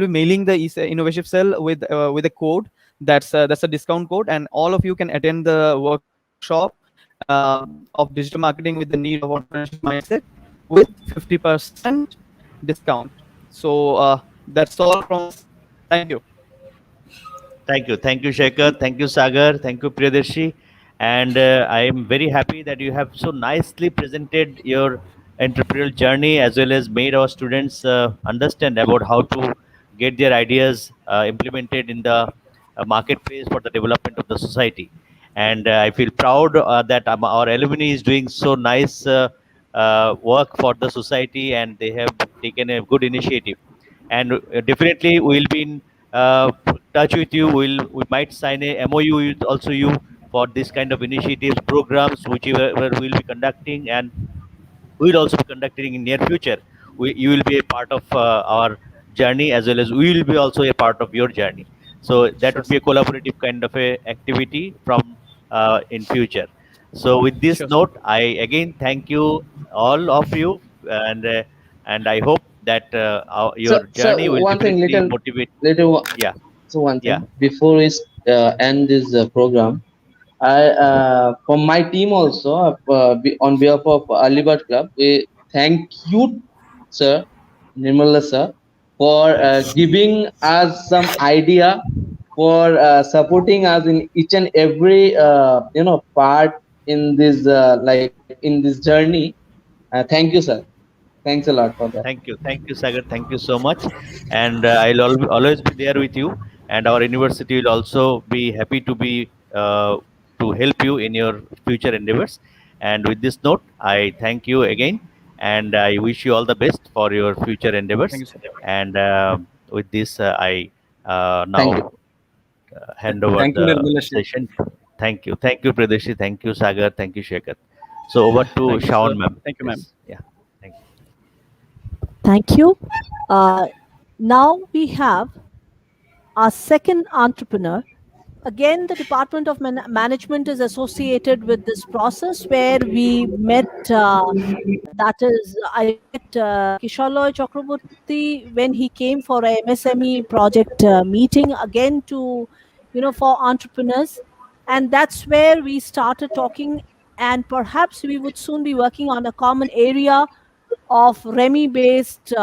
mailing the innovation cell with a code. That's a discount code, and all of you can attend the workshop of digital marketing with the need of entrepreneurship mindset with 50% discount. So that's all from us. Thank you. Thank you, Shekhar. Thank you, Sagar. Thank you, Priyadarshi. And I am very happy that you have so nicely presented your entrepreneurial journey, as well as made our students understand about how to get their ideas implemented in the marketplace for the development of the society. And I feel proud that our alumni is doing so nice work for the society, and they have taken a good initiative. And definitely we will be in touch with you. We might sign a MOU with also you for this kind of initiatives, programs, whichever we'll be conducting, and we will also be conducting in near future. You will be a part of our journey, as well as we will be also a part of your journey. So that Sure, would be a sir. collaborative kind of a activity from in future. So with this Sure, sir. note, I again thank you all of you, and uh, and I hope that So, your so journey will one thing, definitely motivate. little. Yeah, So one yeah. thing before we end this program, I from my team also, on behalf of Alibad Club, we thank you, sir, Nirmala sir, for giving us some idea, for supporting us in each and every part in this in this journey. Thank you, sir. Thanks a lot for that. Thank you, Sagar. Thank you so much. And I'll always be there with you. And our university will also be happy to help you in your future endeavors. And with this note, I thank you again, and I wish you all the best for your future Thank endeavors. you, sir. And with this, I Thank you. now hand over Thank you, the Nirmala. session. Thank you, Pradeshi. Thank you, Sagar. Thank you, Shekhar. So over to Thank you, sir. Shawn, ma'am. Thank you, ma'am. Please. Yeah. Thank you. Thank you. Uh, Now we have our second entrepreneur. Again, the Department of Management is associated with this process where we met. That is, I met Kishaloy Chakraborty when he came for a MSME project meeting again to, for entrepreneurs. And that's where we started talking. And perhaps we would soon be working on a common area of Remy based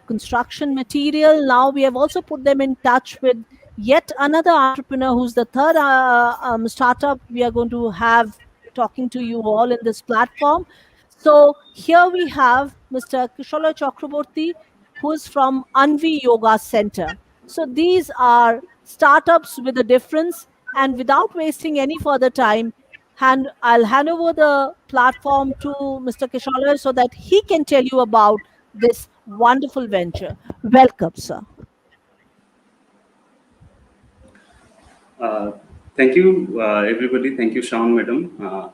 construction material. Now we have also put them in touch with yet another entrepreneur who's the third startup we are going to have talking to you all in this platform. So here we have Mr. Kishola Chakraborty, who is from Anvi Yoga Center. So these are startups with a difference. And without wasting any further time, I'll hand over the platform to Mr. Kishola so that he can tell you about this wonderful venture. Welcome, sir. Uh, Thank you, everybody. Thank you, Sean, madam.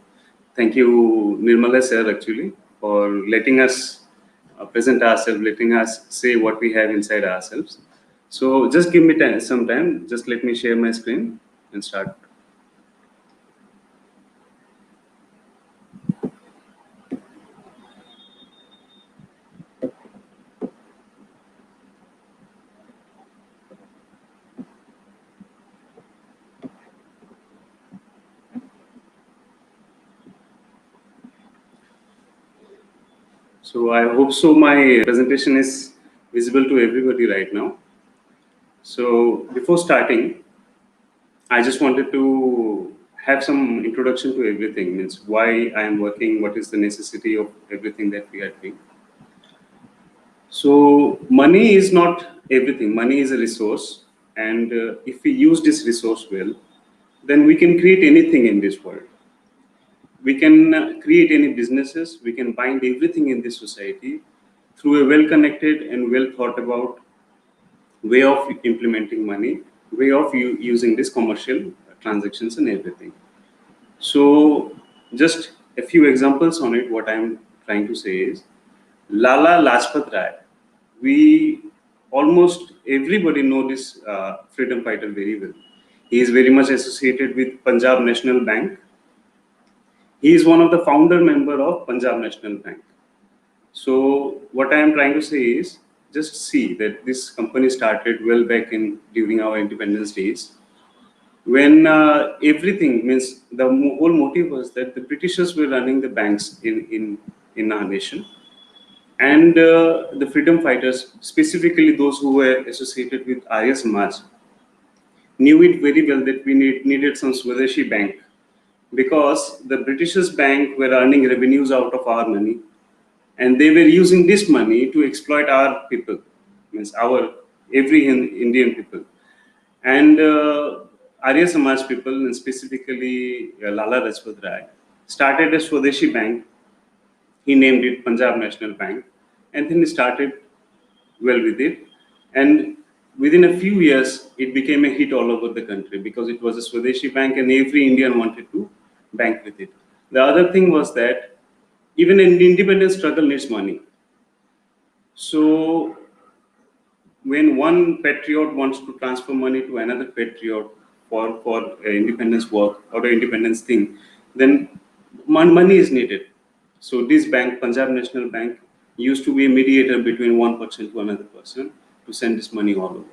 Thank you, Nirmala sir, actually, for letting us present ourselves, letting us say what we have inside ourselves. So just give me some time. Just let me share my screen and start. So I hope so. My presentation is visible to everybody right now. So before starting, I just wanted to have some introduction to everything. Means why I am working, what is the necessity of everything that we are doing. So money is not everything. Money is a resource, and if we use this resource well, then we can create anything in this world. We can create any businesses. We can bind everything in this society through a well-connected and well thought about way of implementing money, way of using this commercial transactions and everything. So just a few examples on it. What I'm trying to say is Lala Lajpat Rai. We almost everybody know this freedom fighter very well. He is very much associated with Punjab National Bank. He is one of the founder member of Punjab National Bank. So what I am trying to say is just see that this company started well back in during our independence days, when everything means the whole motive was that the Britishers were running the banks in our nation, and the freedom fighters, specifically those who were associated with Arya Samaj, knew it very well that we needed some Swadeshi bank, because the Britishers bank were earning revenues out of our money, and they were using this money to exploit our people, means our every Indian people. And Arya Samaj people, and specifically Lala Lajpat Rai, started a Swadeshi bank. He named it Punjab National Bank, and then he started well with it. And within a few years, it became a hit all over the country because it was a Swadeshi bank, and every Indian wanted to bank with it. The other thing was that even an independent struggle needs money. So when one patriot wants to transfer money to another patriot for independence work or the independence thing, then money is needed. So this bank, Punjab National Bank, used to be a mediator between one person to another person to send this money all over.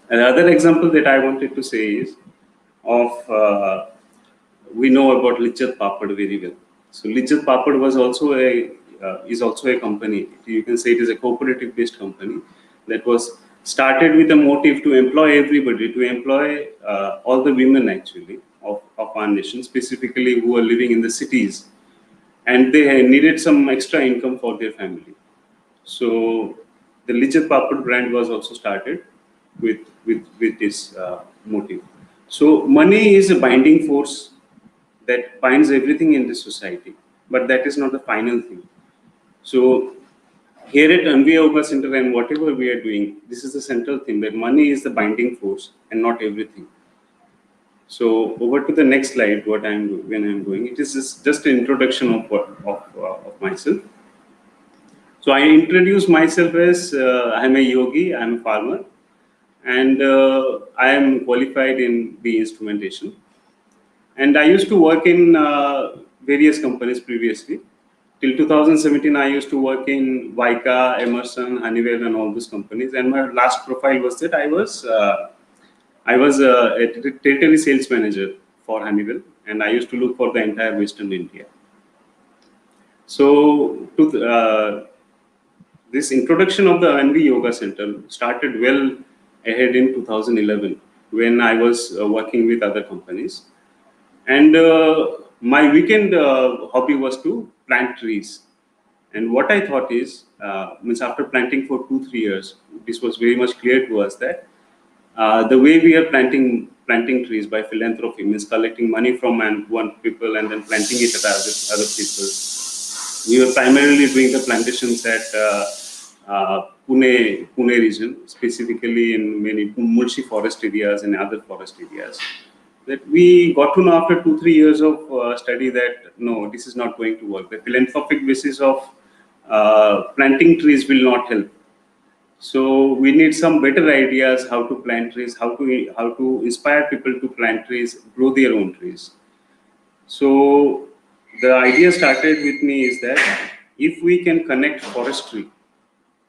Another example that I wanted to say is of we know about Lichat Papad very well. So Lichat Papad was also a is also a company. You can say it is a cooperative based company that was started with a motive to employ everybody, to employ all the women actually of our nation, specifically who are living in the cities, and they needed some extra income for their family. So the Lichat Papad brand was also started with this motive. So money is a binding force that binds everything in this society, but that is not the final thing. So here at Anvi Yoga Center and whatever we are doing, this is the central thing, that money is the binding force and not everything. So over to the next slide. What when I'm going, it is just an introduction of of myself. So I introduce myself as I'm a yogi, I'm a farmer, and I am qualified in the instrumentation. And I used to work in various companies previously. Till 2017, I used to work in Vika, Emerson, Honeywell, and all those companies. And my last profile was that I was a territory sales manager for Honeywell, and I used to look for the entire Western India. So This introduction of the NV Yoga Center started well ahead in 2011 when I was working with other companies. And my weekend hobby was to plant trees. And what I thought is, means after planting for 2 3 years, this was very much clear to us that the way we are planting trees by philanthropy, means collecting money from one people and then planting it at other people. We were primarily doing the plantations at Pune region, specifically in many Mulshi forest areas and other forest areas. That we got to know after 2 3 years of study that no, this is not going to work. The philanthropic basis of planting trees will not help. So we need some better ideas how to plant trees, how to inspire people to plant trees, grow their own trees. So the idea started with me is that if we can connect forestry,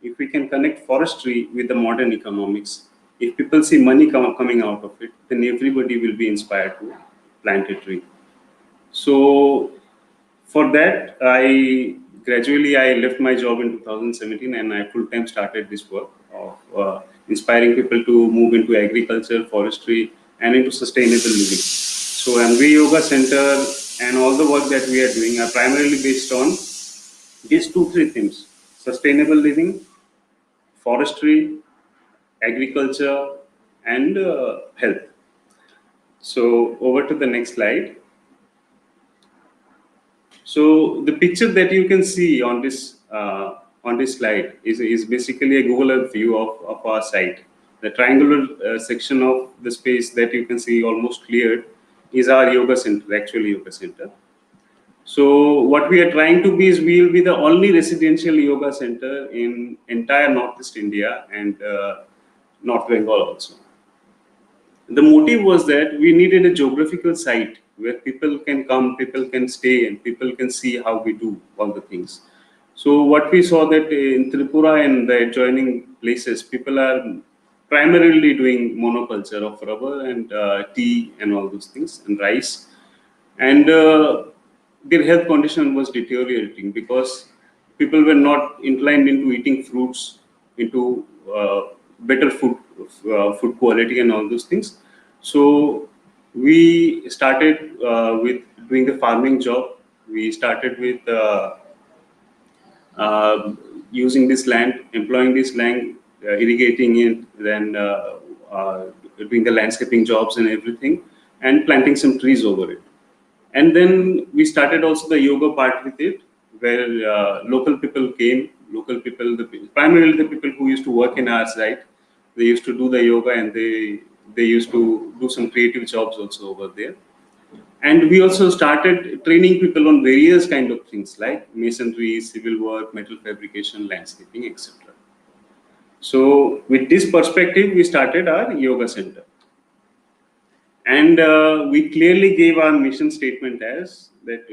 if we can connect forestry with the modern economics, if people see money coming out of it, then everybody will be inspired to plant a tree. So for that, I left my job in 2017 and I full time started this work of inspiring people to move into agriculture, forestry, and into sustainable living. So MV Yoga Center and all the work that we are doing are primarily based on these two three themes: sustainable living, forestry, agriculture, and health. So over to the next slide. So the picture that you can see on this slide is basically a Google Earth view of our site. The triangular section of the space that you can see almost cleared is our yoga center, actual yoga center. So what we are trying to be is we will be the only residential yoga center in entire Northeast India and North Bengal also. The motive was that we needed a geographical site where people can come, people can stay, and people can see how we do all the things. So what we saw that in Tripura and the adjoining places, people are primarily doing monoculture of rubber and tea and all those things and rice, and their health condition was deteriorating because people were not inclined into eating fruits, into better food quality and all those things. So we started with doing the farming job. We started with using this land, employing this land, irrigating it, then doing the landscaping jobs and everything, and planting some trees over it. And then we started also the yoga part with it, where local people came, primarily the people who used to work in our site. They used to do the yoga and they used to do some creative jobs also over there. And we also started training people on various kind of things like masonry, civil work, metal fabrication, landscaping, etc. So with this perspective, we started our yoga center. And we clearly gave our mission statement as that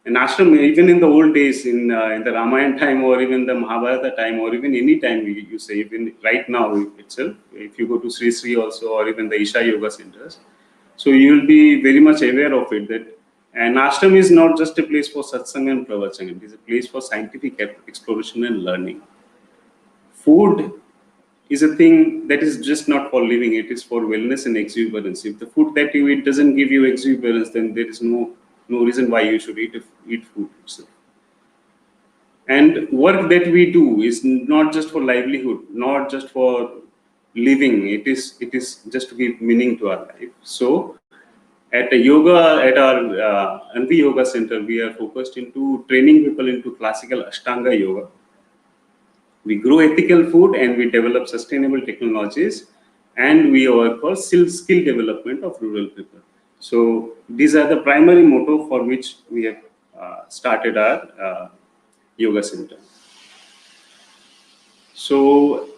an ashram, even in the old days, in the Ramayana time or even the Mahabharata time or even any time you say, even right now itself, if you go to Sri Sri also or even the Isha Yoga centers, so you will be very much aware of it that an ashram is not just a place for satsang and pravachang, it is a place for scientific exploration and learning. Food is a thing that is just not for living, it is for wellness and exuberance. If the food that you eat doesn't give you exuberance, then there is no reason why you should eat food itself. And work that we do is not just for livelihood, not just for living, it is just to give meaning to our life. So at our Anvi Yoga Center, we are focused into training people into classical Ashtanga yoga. We grow ethical food and we develop sustainable technologies, and we work for skill development of rural people. So these are the primary motto for which we have started our yoga center. So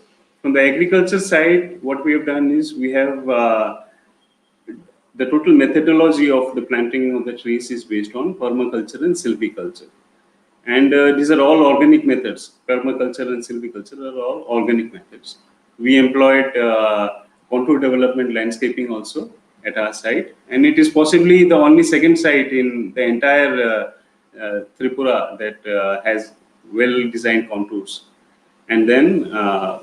from the agriculture side, what we have done is we have the total methodology of the planting of the trees is based on permaculture and silviculture. And these are all organic methods. Permaculture and silviculture are all organic methods. We employed contour development landscaping also at our site. And it is possibly the only second site in the entire Tripura that has well-designed contours. And then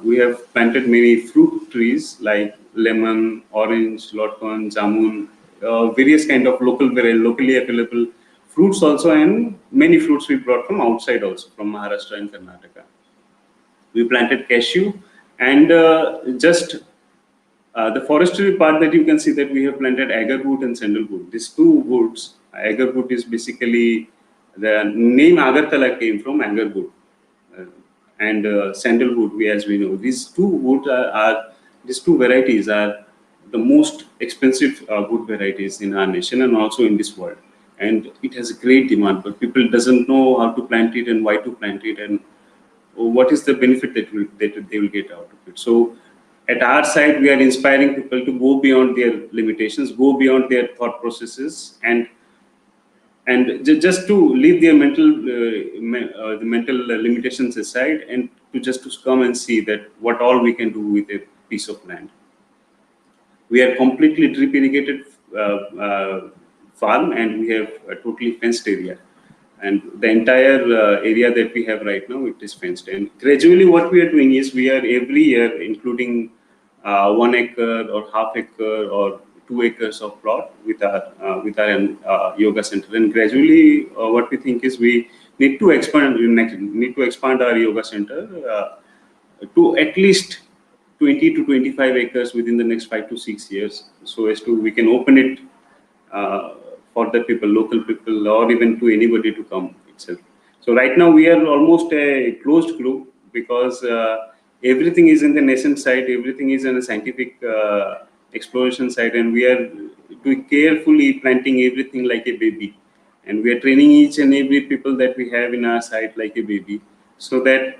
we have planted many fruit trees like lemon, orange, lotcon, jamun, various kind of locally available fruits also, and many fruits we brought from outside also, from Maharashtra and Karnataka. We planted cashew, and just the forestry part that you can see that we have planted agarwood and sandalwood. These two woods, agarwood is basically the name Agartala came from agarwood, uh, and sandalwood. As we know, these two wood are these two varieties are the most expensive wood varieties in our nation and also in this world. And it has a great demand, but people doesn't know how to plant it and why to plant it and what is the benefit that they will get out of it. So at our side, we are inspiring people to go beyond their limitations, go beyond their thought processes, and just to leave their the mental limitations aside, and to just to come and see that what all we can do with a piece of land. We are completely drip irrigated farm, and we have a totally fenced area. And the entire area that we have right now, it is fenced. And gradually, what we are doing is we are every year including 1 acre or half acre or 2 acres of plot with our yoga center. And gradually, what we think is we need to expand our yoga center to at least 20 to 25 acres within the next 5 to 6 years, so as to we can open it uh, for the people, local people, or even to anybody to come itself. So right now we are almost a closed group because everything is in the nascent side, everything is in a scientific exploration side, and we are doing carefully planting everything like a baby, and we are training each and every people that we have in our site like a baby, so that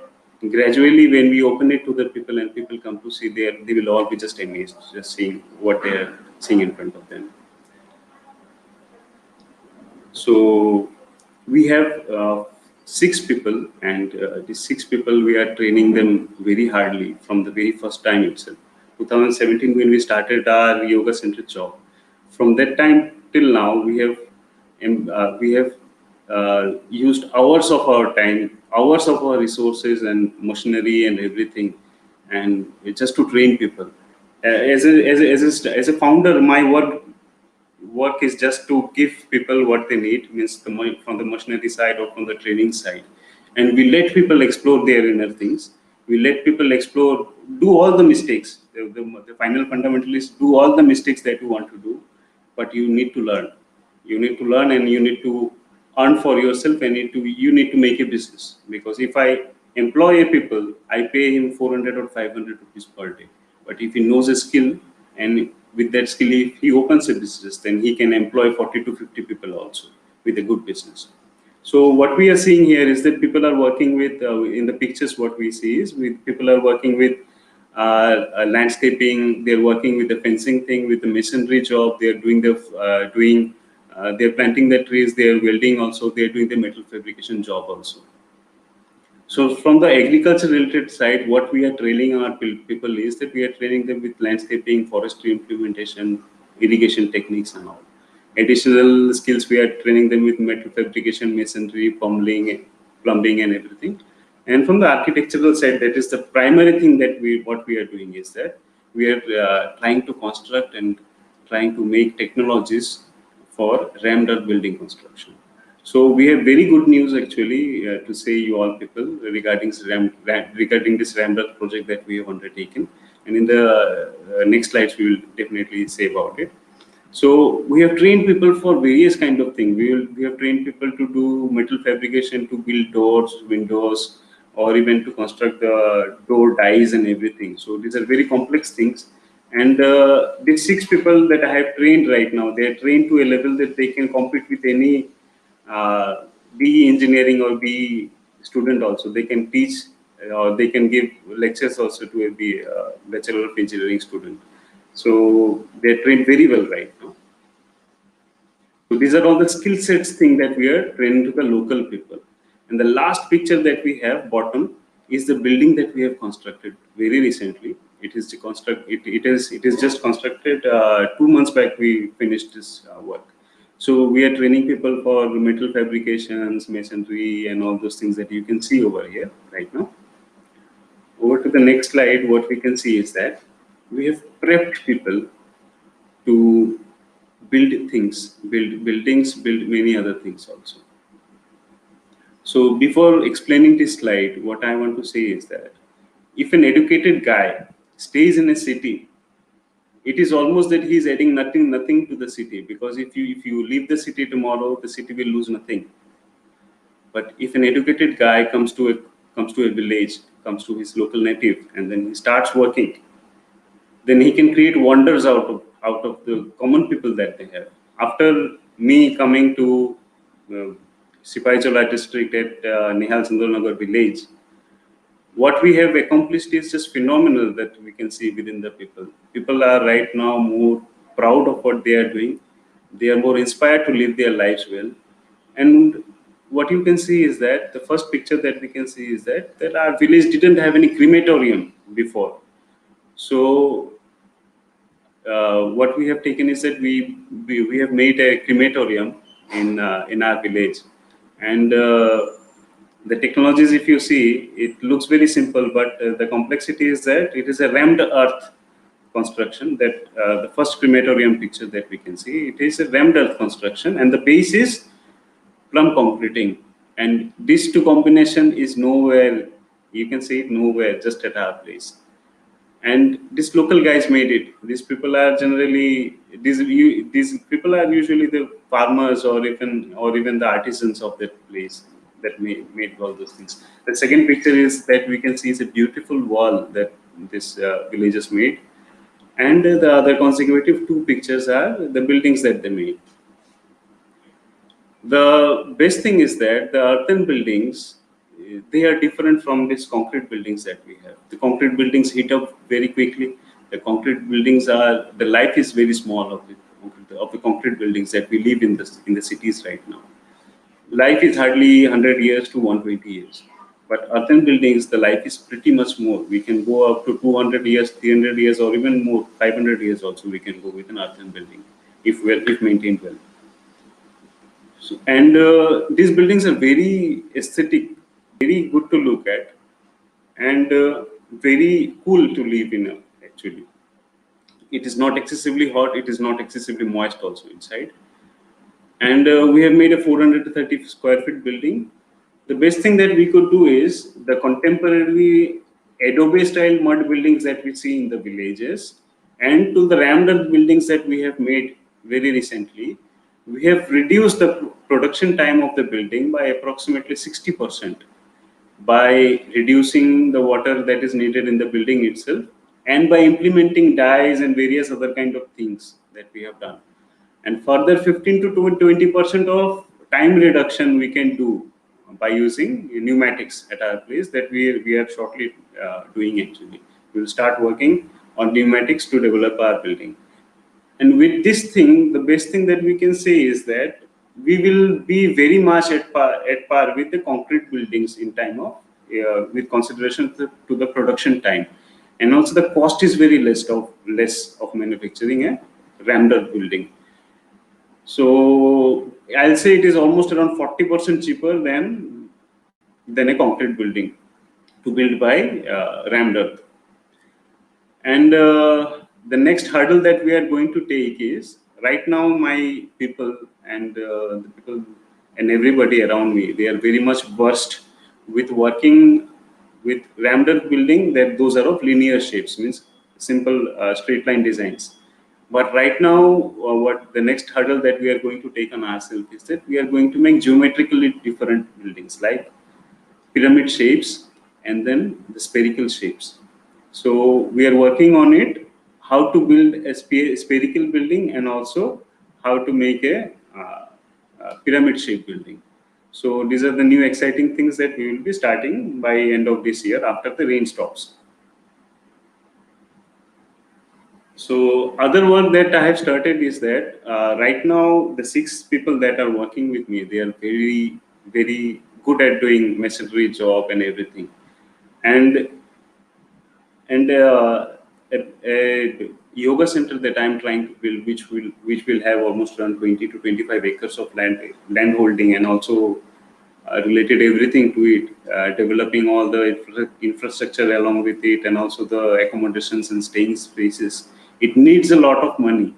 gradually when we open it to the people and people come to see there, they will all be just amazed just seeing what they are seeing in front of them. So we have 6 people, and these 6 people we are training them very hardly from the very first time itself. 2017, when we started our yoga center job, from that time till now, we have used hours of our time, hours of our resources and machinery and everything, and just to train people. As a founder, my work is just to give people what they need, means the money from the machinery side or from the training side, and we let people explore their inner things. We let people explore, do all the mistakes. The final fundamental is do all the mistakes that you want to do, but you need to learn. You need to learn, and you need to earn for yourself, and you need to make a business. Because if I employ a people, I pay him 400 or 500 rupees per day. But if he knows a skill, and with that skill, if he opens a business, then he can employ 40 to 50 people also with a good business. So what we are seeing here is that people are working with, in the pictures, what we see is with people are working with landscaping. They're working with the fencing thing, with the masonry job. They're they're planting the trees. They're welding also. They're doing the metal fabrication job also. So from the agriculture related side, what we are training our people is that we are training them with landscaping, forestry implementation, irrigation techniques and all. Additional skills, we are training them with metal fabrication, masonry, plumbing and everything. And from the architectural side, that is the primary thing that what we are doing is that we are trying to construct and trying to make technologies for rammed earth building construction. So we have very good news actually to say you all people regarding regarding this rammed earth project that we have undertaken. And in the next slides, we will definitely say about it. So we have trained people for various kind of things. We have trained people to do metal fabrication, to build doors, windows, or even to construct the door dies and everything. So these are very complex things. And these 6 people that I have trained right now, they are trained to a level that they can compete with any BE engineering or BE student also. They can teach or they can give lectures also to a Bachelor of Engineering student. So they are trained very well right now. So these are all the skill sets thing that we are training to the local people. And the last picture that we have bottom is the building that we have constructed very recently. It is just constructed 2 months back. We finished this work. So we are training people for metal fabrications, masonry, and all those things that you can see over here right now. to the next slide, what we can see is that we have prepped people to build things, build buildings, build many other things also. So before explaining this slide, what I want to say is that if an educated guy stays in a city, it is almost that he is adding nothing to the city, because if you leave the city tomorrow, the city will lose nothing. But if an educated guy comes to a village, comes to his local native, and then he starts working, then he can create wonders out of the common people that they have. After me coming to Sipaichola district at Nihal Sundarnagar village, what we have accomplished is just phenomenal that we can see within the people. People are right now more proud of what they are doing. They are more inspired to live their lives well. And what you can see is that the first picture that we can see is that our village didn't have any crematorium before. So what we have taken is that we have made a crematorium in our village, and the technologies, if you see, it looks very simple, but the complexity is that it is a rammed earth construction. That the first crematorium picture that we can see, it is a rammed earth construction, and the base is plumb concreting, and these two combination is nowhere. You can see it nowhere, just at our place. And these local guys made it. These people are generally these people are usually the farmers, or even the artisans of that place that made all those things. The second picture is that we can see is a beautiful wall that this villagers made, and the other consecutive two pictures are the buildings that they made. The best thing is that the earthen buildings, they are different from these concrete buildings that we have. The concrete buildings heat up very quickly. The concrete buildings the life is very small of the concrete buildings that we live in the cities right now. Life is hardly 100 years to 120 years. But earthen buildings, the life is pretty much more. We can go up to 200 years, 300 years, or even more, 500 years also we can go with an earthen building if maintained well. So, and these buildings are very aesthetic, very good to look at, and very cool to live in. Actually, it is not excessively hot. It is not excessively moist also inside. And we have made a 430 square feet building. The best thing that we could do is the contemporary adobe style mud buildings that we see in the villages, and to the rammed earth buildings that we have made very recently. We have reduced the production time of the building by approximately 60%, by reducing the water that is needed in the building itself, and by implementing dyes and various other kind of things that we have done. And further 15 to 20% of time reduction we can do by using pneumatics at our place, that we are shortly doing. Actually, we will start working on pneumatics to develop our building. And with this thing, the best thing that we can say is that we will be very much at par with the concrete buildings in time of with consideration to the production time, and also the cost is very less of manufacturing a rammed earth building. So I'll say it is almost around 40% cheaper than a concrete building to build by rammed earth. And the next hurdle that we are going to take is, right now my people and the people and everybody around me, they are very much versed with working with rammed earth building, that those are of linear shapes, means simple straight line designs. But right now, what the next hurdle that we are going to take on ourselves is that we are going to make geometrically different buildings, like pyramid shapes and then the spherical shapes. So we are working on it, how to build a spherical building, and also how to make a pyramid shaped building. So these are the new exciting things that we will be starting by end of this year after the rain stops. So other work that I have started is that right now the 6 people that are working with me, they are very, very good at doing masonry job and everything. And a yoga center that I'm trying to build, which will have almost around 20 to 25 acres of land holding, and also related everything to it, developing all the infrastructure along with it, and also the accommodations and staying spaces. It needs a lot of money,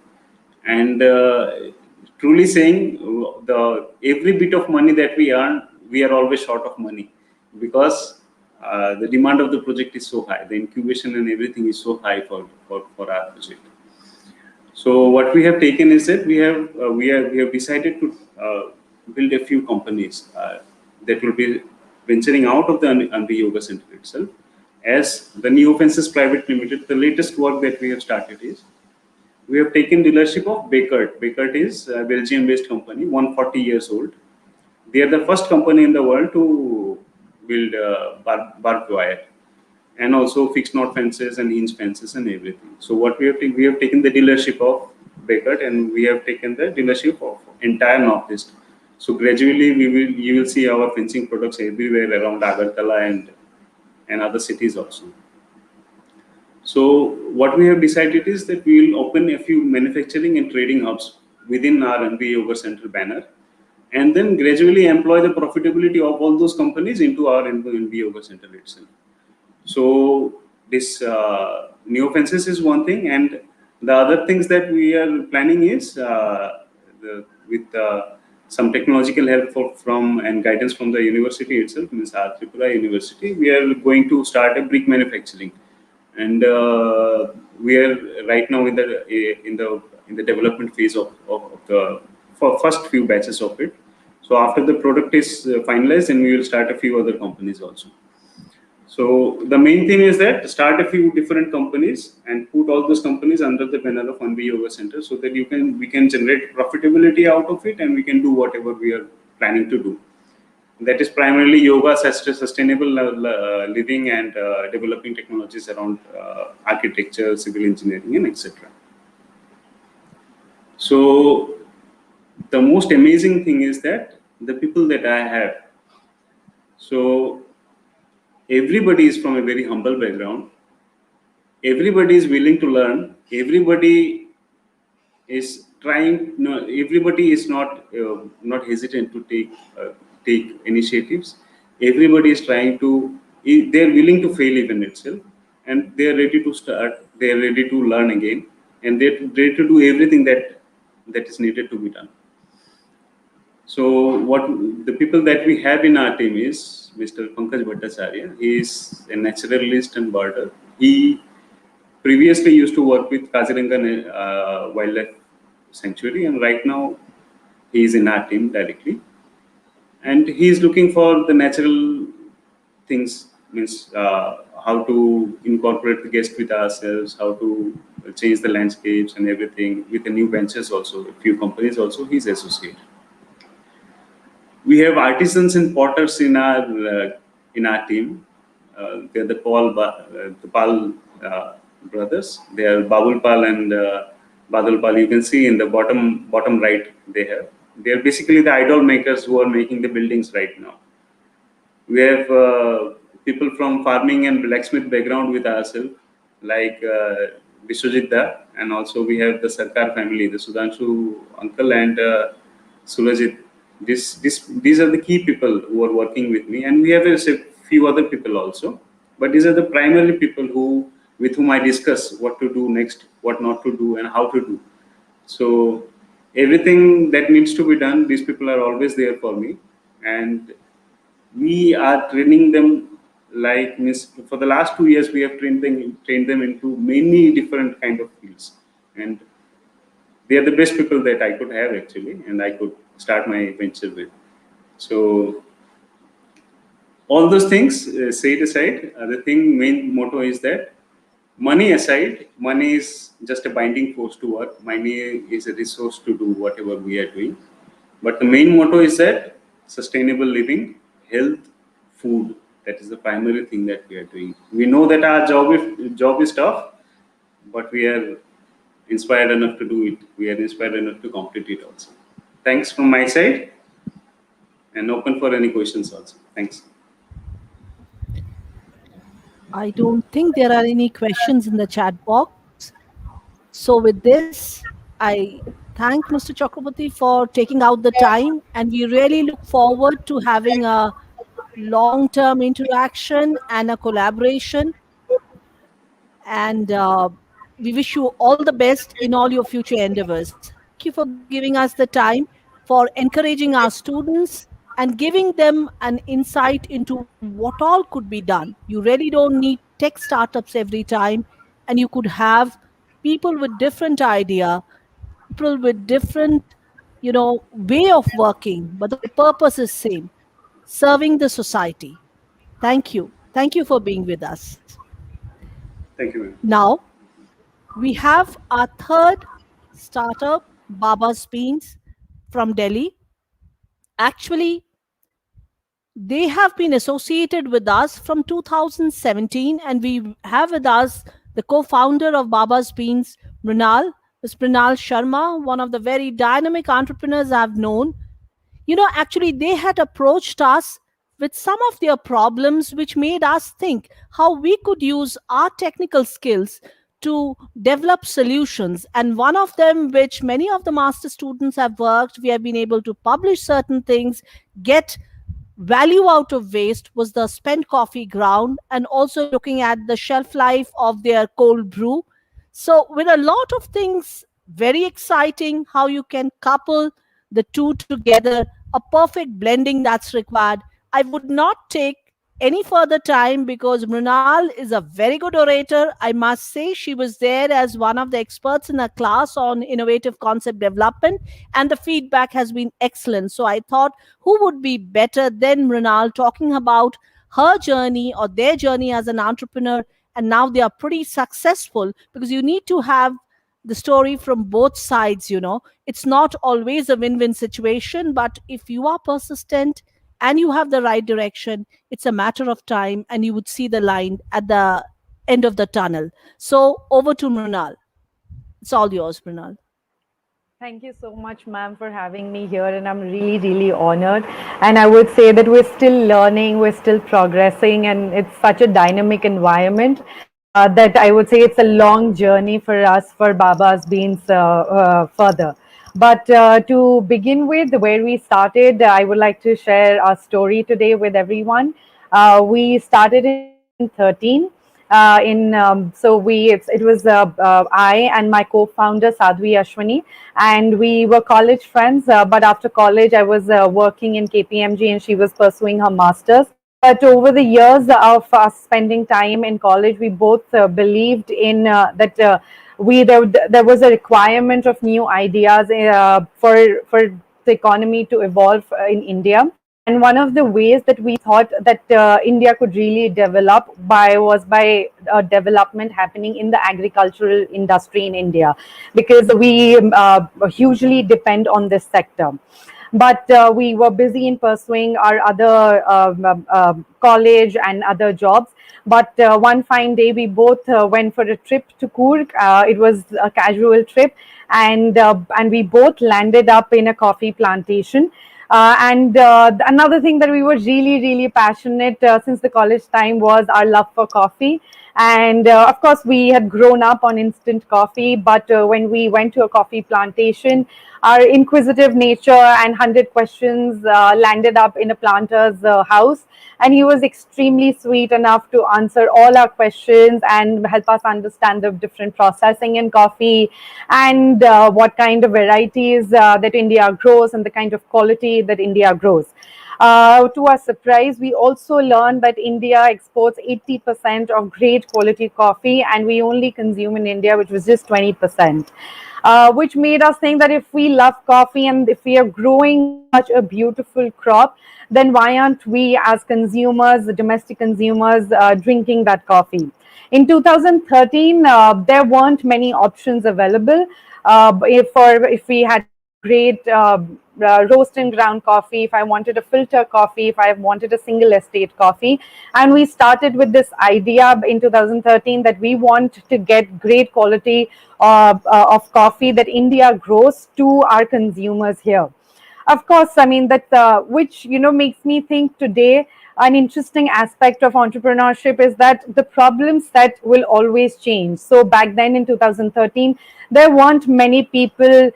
and truly saying, the every bit of money that we earn, we are always short of money, because the demand of the project is so high, the incubation and everything is so high for our project. So what we have taken is that we have decided to build a few companies that will be venturing out of the Anvi Yoga Center itself. As the New Offenses Private Limited, the latest work that we have started is, we have taken dealership of Bakert. Bakert is a Belgium-based company, 140 years old. They are the first company in the world to build barbed wire, and also fixed knot fences and hinge fences and everything. So what we have taken the dealership of Bakert, and we have taken the dealership of entire Northeast. So gradually you will see our fencing products everywhere around Agartala and other cities also. So what we have decided is that we will open a few manufacturing and trading hubs within our MBA Yoga Center banner, and then gradually employ the profitability of all those companies into our MBA Yoga Center itself. So this new offenses is one thing, and the other things that we are planning is, with some technological help from and guidance from the university itself, means our Tripura University, we are going to start a brick manufacturing, and we are right now in the development phase of the for first few batches of it. So after the product is finalized, then we will start a few other companies also. So the main thing is that start a few different companies and put all those companies under the banner of Anvi Yoga Center, so that we can generate profitability out of it, and we can do whatever we are planning to do. That is primarily yoga, sustainable living, and developing technologies around architecture, civil engineering, and etc. So the most amazing thing is that the people that I have. So everybody is from a very humble background. Everybody is willing to learn. Everybody is trying. No, everybody is not hesitant to take initiatives. Everybody is trying to. They are willing to fail even itself, and they are ready to start. They are ready to learn again, and they are ready to do everything that is needed to be done. So what the people that we have in our team is Mr. Pankaj Bhattacharya. He is a naturalist and birder. He previously used to work with Kaziranga Wildlife Sanctuary, and right now he is in our team directly. And he is looking for the natural things, means how to incorporate the guest with ourselves, how to change the landscapes and everything with the new ventures also. A few companies also he's associated. We have artisans and potters in our team. They're the Pal brothers. They are Babul Pal and Badal Pal. You can see in the bottom right they have. They are basically the idol makers who are making the buildings right now. We have people from farming and blacksmith background with ourselves, like Vishwajit Da, and also we have the Sarkar family, the Sudhanshu uncle and Surajit. These are the key people who are working with me, and we have a few other people also. But these are the primary people with whom I discuss what to do next, what not to do, and how to do. So everything that needs to be done, these people are always there for me, and we are training them, like, means for the last 2 years we have trained them into many different kind of fields, and they are the best people that I could have actually, and I could start my venture with. So all those things set aside, the main motto is that money aside, money is just a binding force to work. Money is a resource to do whatever we are doing. But the main motto is that sustainable living, health, food. That is the primary thing that we are doing. We know that our job is tough, but we are inspired enough to do it. We are inspired enough to complete it also. Thanks from my side, and open for any questions also. Thanks. I don't think there are any questions in the chat box. So with this, I thank Mr. Chakraborty for taking out the time, and we really look forward to having a long term interaction and a collaboration. And we wish you all the best in all your future endeavors. Thank you for giving us the time, for encouraging our students and giving them an insight into what all could be done. You really don't need tech startups every time, and you could have people with different idea, people with different, way of working, but the purpose is same: serving the society. Thank you for being with us. Thank you, ma'am. Now we have our third startup, Baba's Beans from Delhi. Actually, they have been associated with us from 2017, and we have with us the co-founder of Baba's Beans, Mrinal, Ms. Mrinal Sharma, one of the very dynamic entrepreneurs I've known. Actually, they had approached us with some of their problems, which made us think how we could use our technical skills to develop solutions. And one of them, which many of the master students have worked, we have been able to publish certain things, get value out of waste, was the spent coffee ground, and also looking at the shelf life of their cold brew. So, with a lot of things, very exciting how you can couple the two together, a perfect blending that's required. I would not take any further time because Mrinal is a very good orator. I must say, she was there as one of the experts in a class on innovative concept development, and the feedback has been excellent. So I thought, who would be better than Mrinal talking about her journey or their journey as an entrepreneur? And now they are pretty successful, because you need to have the story from both sides. It's not always a win-win situation, but if you are persistent and you have the right direction, it's a matter of time, and you would see the line at the end of the tunnel. So over to Mrinal. It's all yours, Mrinal. Thank you so much, ma'am, for having me here, and I'm really, really honored. And I would say that we're still learning, we're still progressing, and it's such a dynamic environment that I would say it's a long journey for us, for Baba's Beans further. But to begin with, where we started, I would like to share our story today with everyone. We started in 2013. In so we it was I and my co-founder Sadhvi Ashwani, and we were college friends. But after college, I was working in KPMG, and she was pursuing her masters. But over the years of us spending time in college, we both believed in that there was a requirement of new ideas for the economy to evolve in India. And one of the ways that we thought that India could really develop was by development happening in the agricultural industry in India, because we hugely depend on this sector. But we were busy in pursuing our other college and other jobs. But one fine day, we both went for a trip to Coorg. It was a casual trip, and we both landed up in a coffee plantation. And another thing that we were really, really passionate since the college time was our love for coffee. And of course, we had grown up on instant coffee, but when we went to a coffee plantation, our inquisitive nature and 100 questions landed up in a planter's house. And he was extremely sweet enough to answer all our questions and help us understand the different processing in coffee, and what kind of varieties that India grows, and the kind of quality that India grows. To our surprise, we also learned that India exports 80% of great quality coffee, and we only consume in India, which was just 20%. Which made us think that if we love coffee and if we are growing such a beautiful crop, then why aren't we as consumers, the domestic consumers, drinking that coffee? In 2013, there weren't many options available. If we had great roast and ground coffee, if I wanted a filter coffee, if I wanted a single estate coffee. And we started with this idea in 2013 that we want to get great quality of coffee that India grows to our consumers here. Of course, I mean that which makes me think today an interesting aspect of entrepreneurship is that the problem set will always change. So back then in 2013, there weren't many people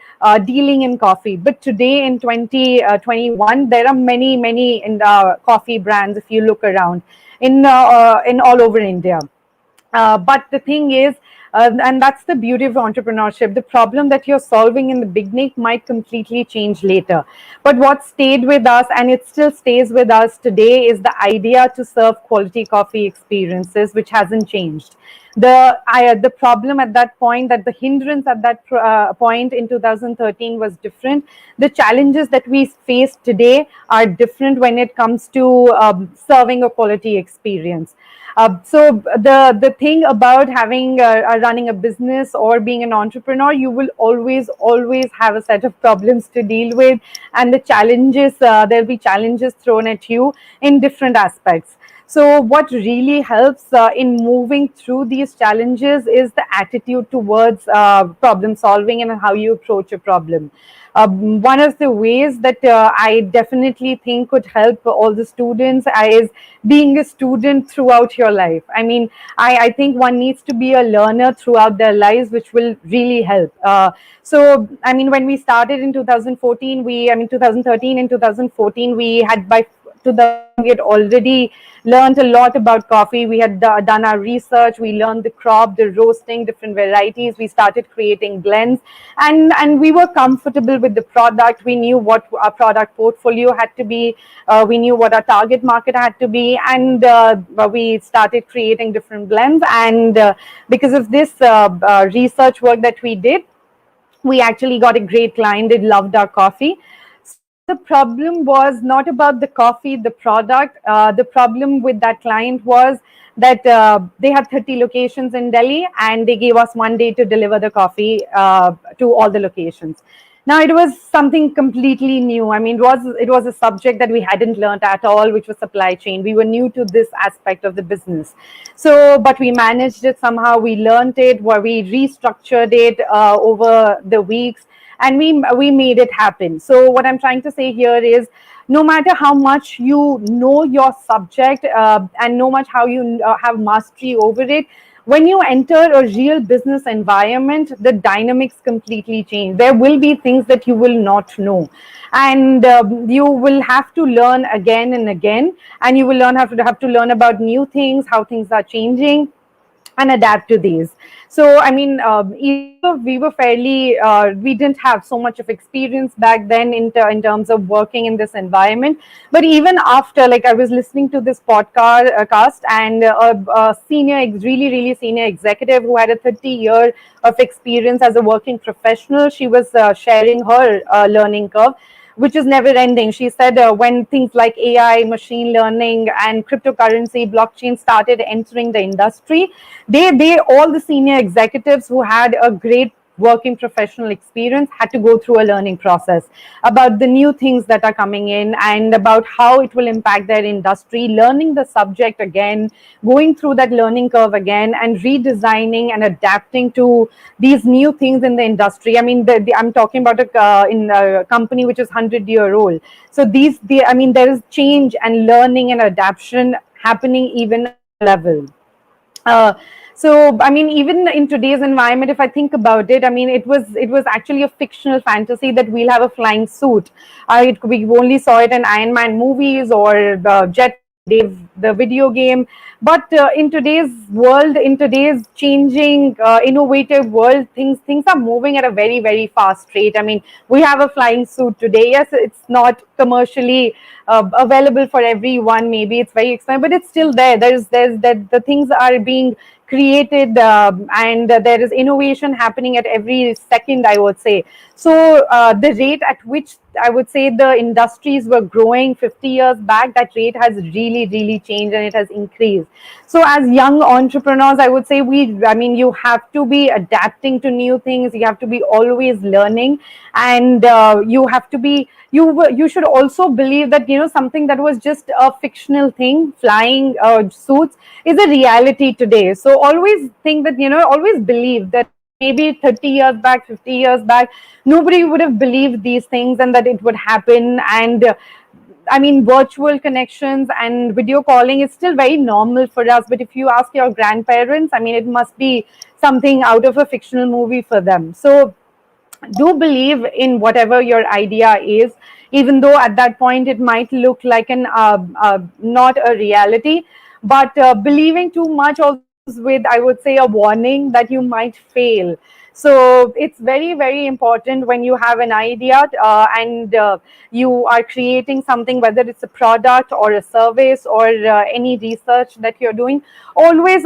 dealing in coffee, but today in 2021, there are many in coffee brands. If you look around in all over India. But the thing is, and that's the beauty of entrepreneurship, the problem that you're solving in the beginning might completely change later. But what stayed with us, and it still stays with us today, is the idea to serve quality coffee experiences, which hasn't changed. The problem at that point, that the hindrance at that point in 2013 was different. The challenges that we face today are different when it comes to serving a quality experience. So the thing about having running a business or being an entrepreneur, you will always have a set of problems to deal with, and the challenges, there'll be challenges thrown at you in different aspects. So what really helps in moving through these challenges is the attitude towards problem solving and how you approach a problem. One of the ways that I definitely think could help all the students is being a student throughout your life. I mean, I think one needs to be a learner throughout their lives, which will really help. So, I mean, when we started in 2014, 2013 and 2014, we had by 2014 we had already learned a lot about coffee. We had done our research. We learned the crop, the roasting, different varieties. We started creating blends, and we were comfortable with the product. We knew what our product portfolio had to be. We knew what our target market had to be, and we started creating different blends. And because of this research work that we did, we actually got a great client. They loved our coffee. So the problem was not about the coffee, the product. The problem with that client was that they had 30 locations in Delhi, and they gave us one day to deliver the coffee to all the locations. Now it was something completely new. I mean, it was a subject that we hadn't learned at all, which was supply chain. We were new to this aspect of the business. So, but we managed it somehow. We learned it, where we restructured it over the weeks, and we made it happen. So, what I'm trying to say here is, no matter how much you know your subject and no much how you have mastery over it, when you enter a real business environment, the dynamics completely change. There will be things that you will not know, and you will have to learn again and again, and you will have to learn about new things, how things are changing, and adapt to these. So, I mean, even though we were fairly, we didn't have so much of experience back then in terms of working in this environment. But even after, like, I was listening to this podcast, and a senior, really senior executive who had a 30-year of experience as a working professional, she was sharing her learning curve, which is never ending. She said when things like AI, machine learning, and cryptocurrency, blockchain started entering the industry, they all the senior executives who had a great working professional experience had to go through a learning process about the new things that are coming in and about how it will impact their industry, learning the subject again, going through that learning curve again, and redesigning and adapting to these new things in the industry. I mean, I'm talking about in a company which is 100-year-old. So I mean, there is change and learning and adaptation happening even at that level. Uh, so, I mean, even in today's environment, if I think about it, I mean, it was actually a fictional fantasy that we'll have a flying suit. We only saw it in Iron Man movies or Jet Dave, the video game. But in today's world, in today's changing, innovative world, things are moving at a very fast rate. I mean, we have a flying suit today. Yes, it's not commercially available for everyone. Maybe it's very expensive, but it's still there. There's that the things are being created, and there is innovation happening at every second, I would say. So the rate at which I would say the industries were growing 50 years back, that rate has really changed, and it has increased. So as young entrepreneurs, I would say I mean, you have to be adapting to new things. You have to be always learning, and you have to be, you should also believe that, you know, something that was just a fictional thing, flying suits, is a reality today. So always think that, you know, always believe that maybe 30 years back, 50 years back, nobody would have believed these things and that it would happen. And I mean, virtual connections and video calling is still very normal for us. But if you ask your grandparents, I mean, it must be something out of a fictional movie for them. So do believe in whatever your idea is, even though at that point it might look like an not a reality. But believing too much also comes with, I would say, a warning that you might fail. So it's very, very important when you have an idea and you are creating something, whether it's a product or a service or any research that you're doing. Always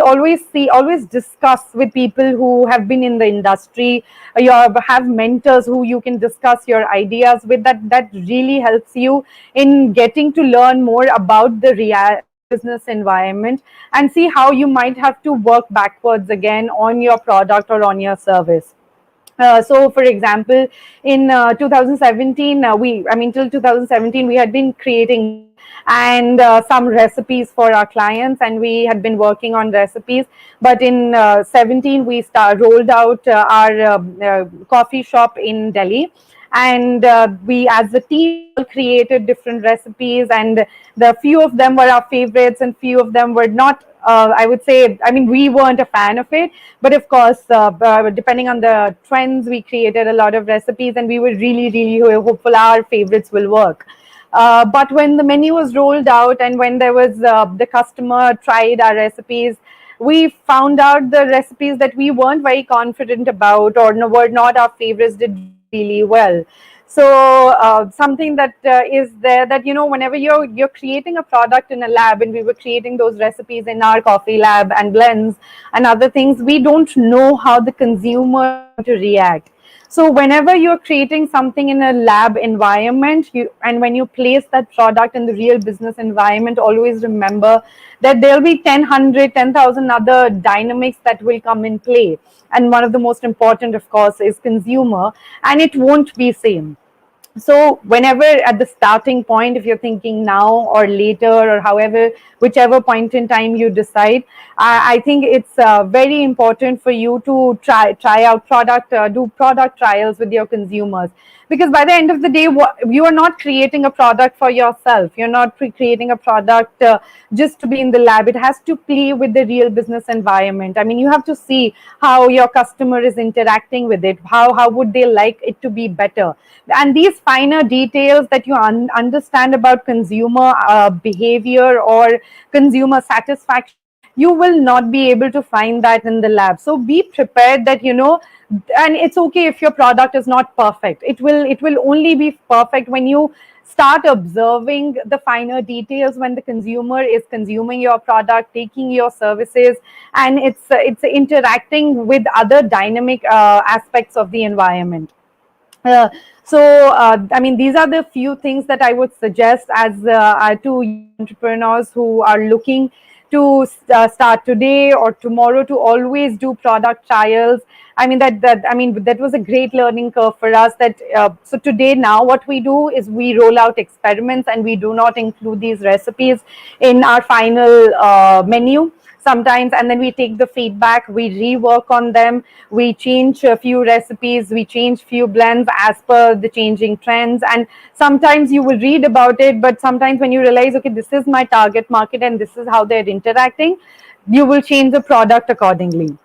see, always discuss with people who have been in the industry. You have mentors who you can discuss your ideas with. That really helps you in getting to learn more about the real business environment, and see how you might have to work backwards again on your product or on your service. So, for example, in 2017, I mean, till 2017, we had been creating and some recipes for our clients, and we had been working on recipes. But in 17, we rolled out our coffee shop in Delhi, and we, as a team, all created different recipes, and the few of them were our favorites, and few of them were not. I would say, I mean, we weren't a fan of it, but of course, depending on the trends, we created a lot of recipes, and we were really, really hopeful our favorites will work. But when the menu was rolled out, and when there was the customer tried our recipes, we found out the recipes that we weren't very confident about, or no, were not our favorites, did really well. So something that is there, that whenever you're creating a product in a lab, and we were creating those recipes in our coffee lab and blends and other things, we don't know how the consumer is going to react. So whenever you're creating something in a lab environment, and when you place that product in the real business environment, always remember that there'll be 10,000 other dynamics that will come in play. And one of the most important, of course, is consumer, and it won't be same. So whenever at the starting point, if you're thinking now or later, or however, whichever point in time you decide, I think it's very important for you to try out product, do product trials with your consumers. Because by the end of the day, you are not creating a product for yourself. You're not creating a product just to be in the lab. It has to play with the real business environment. I mean, you have to see how your customer is interacting with it. How would they like it to be better? And these finer details that you understand about consumer behavior or consumer satisfaction, you will not be able to find that in the lab. So be prepared that, and it's okay if your product is not perfect. It will only be perfect when you start observing the finer details, when the consumer is consuming your product, taking your services, and it's interacting with other dynamic aspects of the environment. Uh, I mean, these are the few things that I would suggest as to entrepreneurs who are looking to start today or tomorrow, to always do product trials. I mean, that was a great learning curve for us. So today, now what we do is we roll out experiments, and we do not include these recipes in our final menu sometimes, and then we take the feedback, we rework on them, we change a few recipes, we change few blends as per the changing trends. And sometimes you will read about it, but sometimes when you realize, okay, this is my target market and this is how they're interacting, you will change the product accordingly.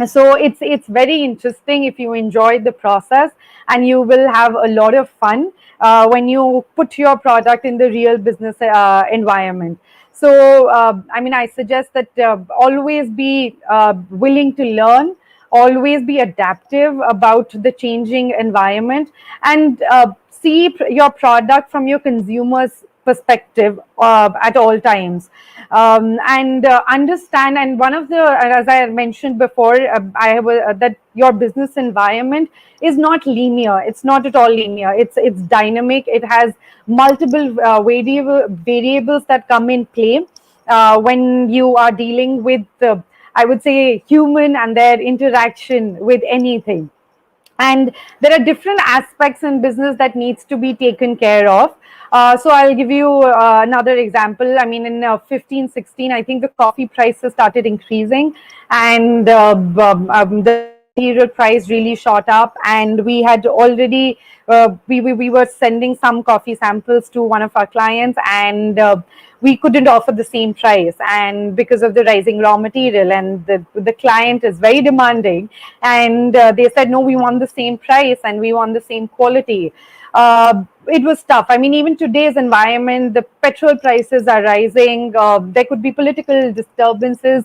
So it's very interesting if you enjoy the process, and you will have a lot of fun when you put your product in the real business environment. So I mean, I suggest that always be willing to learn, always be adaptive about the changing environment, and see your product from your consumers perspective at all times, and understand. And one of the, as I mentioned before, I have that your business environment is not linear. It's not at all linear. It's dynamic. It has multiple variables that come in play when you are dealing with I would say human and their interaction with anything. And there are different aspects in business that needs to be taken care of. So I'll give you another example. I mean, in 15, 16, I think the coffee prices started increasing, and the material price really shot up, and we had already we were sending some coffee samples to one of our clients, and we couldn't offer the same price, and because of the rising raw material, and the client is very demanding, and they said no, we want the same price and we want the same quality. It was tough. I mean, even today's environment, the petrol prices are rising. There could be political disturbances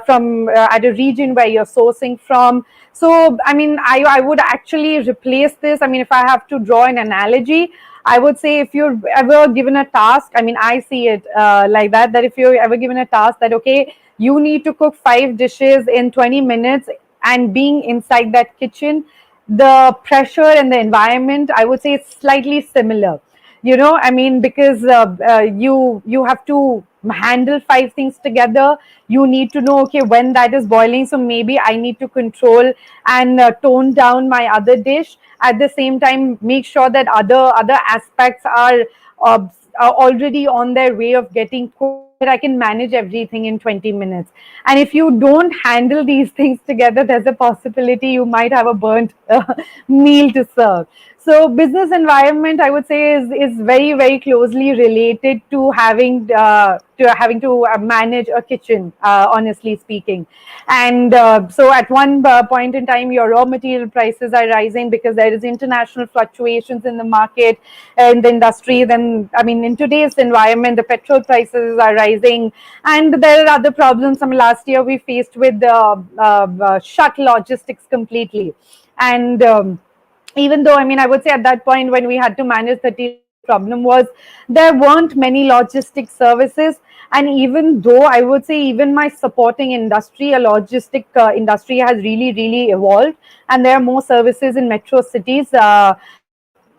from at a region where you're sourcing from. So, I mean, I would actually replace this. I mean, if I have to draw an analogy, I would say if you're ever given a task, I mean, I see it like that if you're ever given a task that, okay, you need to cook 5 dishes in 20 minutes, and being inside that kitchen, the pressure and the environment, I would say it's slightly similar. You know, I mean, because you have to handle 5 things together. You need to know, okay, when that is boiling, so maybe I need to control and tone down my other dish. At the same time, make sure that other aspects uh, are already on their way of getting cooked, so that I can manage everything in 20 minutes. And if you don't handle these things together, there's a possibility you might have a burnt meal to serve. So business environment, I would say, is very very closely related to having to manage a kitchen. Honestly speaking, and so at one point in time, your raw material prices are rising because there is international fluctuations in the market, in the industry. Then, I mean, in today's environment, the petrol prices are rising, and there are other problems. Some last year we faced with shut logistics completely, and even though, I mean, I would say at that point when we had to manage 30 days, the problem was there weren't many logistic services. And even though I would say even my supporting industry, a logistic industry, has really evolved, and there are more services in metro cities, there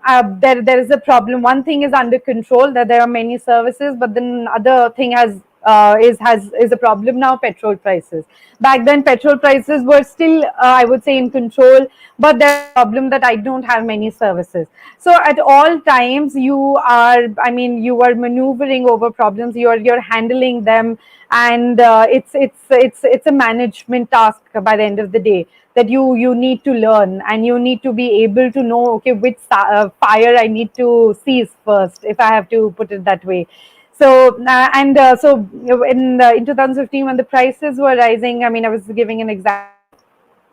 is a problem. One thing is under control, that there are many services, but then other thing is a problem now: petrol prices. Back then, petrol prices were still, I would say, in control, but there's a problem that I don't have many services. So at all times, I mean, you are maneuvering over problems. You're handling them, and it's a management task by the end of the day, that you need to learn, and you need to be able to know, okay, which fire I need to seize first, if I have to put it that way. So so in 2015, when the prices were rising, I mean, I was giving an example.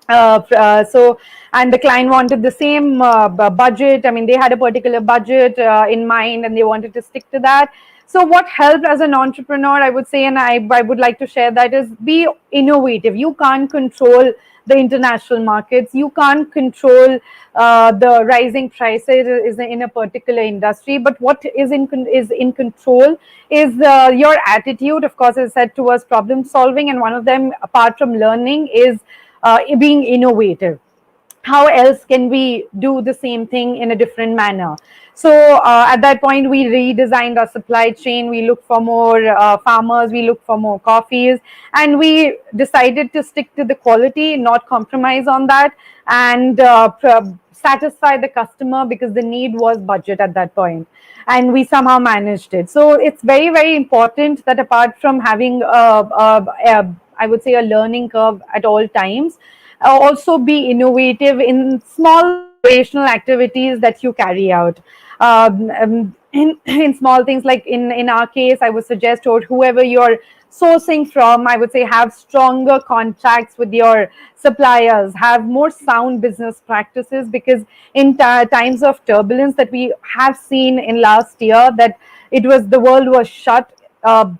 So, and the client wanted the same budget. I mean, they had a particular budget in mind, and they wanted to stick to that. So what helped as an entrepreneur, I would say, and I would like to share that, is be innovative. You can't control the international markets. You can't control the rising prices is in a particular industry. But what is in control is your attitude, of course, as I said, towards problem solving. And one of them, apart from learning, is being innovative. How else can we do the same thing in a different manner? So at that point, we redesigned our supply chain. We looked for more farmers, we looked for more coffees, and we decided to stick to the quality, not compromise on that, and satisfy the customer, because the need was budget at that point, and we somehow managed it. So it's very important that apart from having I would say a learning curve at all times, also be innovative in small operational activities that you carry out. In small things, like in our case, I would suggest, or whoever you're sourcing from, I would say, have stronger contacts with your suppliers, have more sound business practices, because in times of turbulence that we have seen in last year, that the world was shut,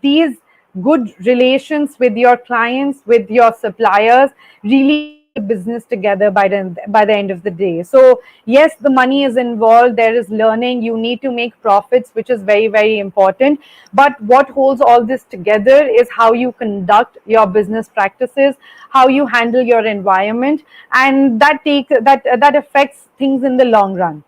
these good relations with your clients, with your suppliers, really keep the business together by the end of the day. So yes, the money is involved, there is learning, you need to make profits, which is very important. But what holds all this together is how you conduct your business practices, how you handle your environment, and that affects things in the long run.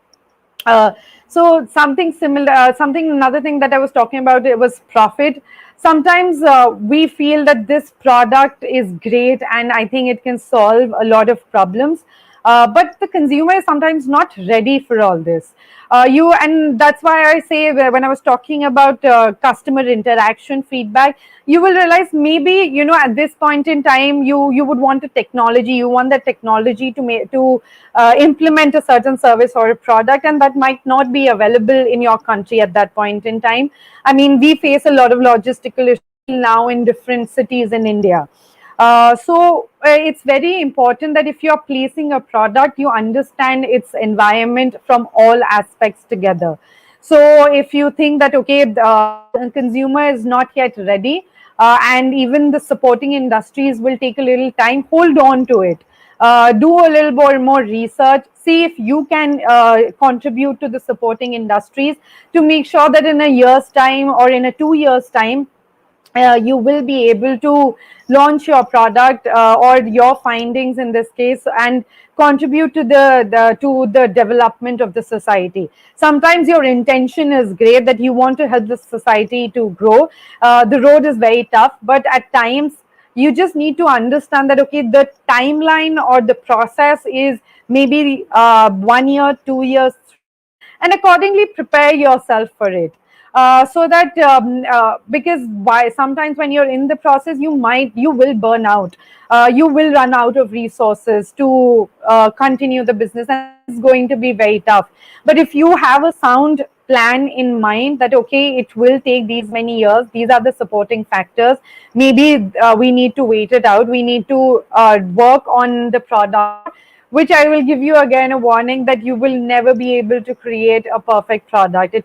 uh, so something similar, another thing that I was talking about, it was profit. Sometimes we feel that this product is great and I think it can solve a lot of problems. but the consumer is sometimes not ready for all this. And that's why I say, when I was talking about customer interaction feedback, you will realize maybe, at this point in time, you would want a technology, you want that technology to implement a certain service or a product, and that might not be available in your country at that point in time. I mean, we face a lot of logistical issues now in different cities in India. It's very important that if you're placing a product, you understand its environment from all aspects together. So if you think that, okay, the consumer is not yet ready, and even the supporting industries will take a little time, hold on to it. Do a little more research, see if you can contribute to the supporting industries, to make sure that in a year's time or in a 2 years time, you will be able to launch your product, or your findings in this case, and contribute to the development of the society. Sometimes your intention is great, that you want to help the society to grow. The road is very tough, but at times you just need to understand that, okay, the timeline or the process is maybe 1 year, 2 years, 3 years, and accordingly prepare yourself for it. So that because sometimes when you're in the process, you will burn out, you will run out of resources to continue the business, and that is going to be very tough. But if you have a sound plan in mind, that okay, it will take these many years, these are the supporting factors, maybe we need to wait it out, we need to work on the product, which I will give you again a warning, that you will never be able to create a perfect product.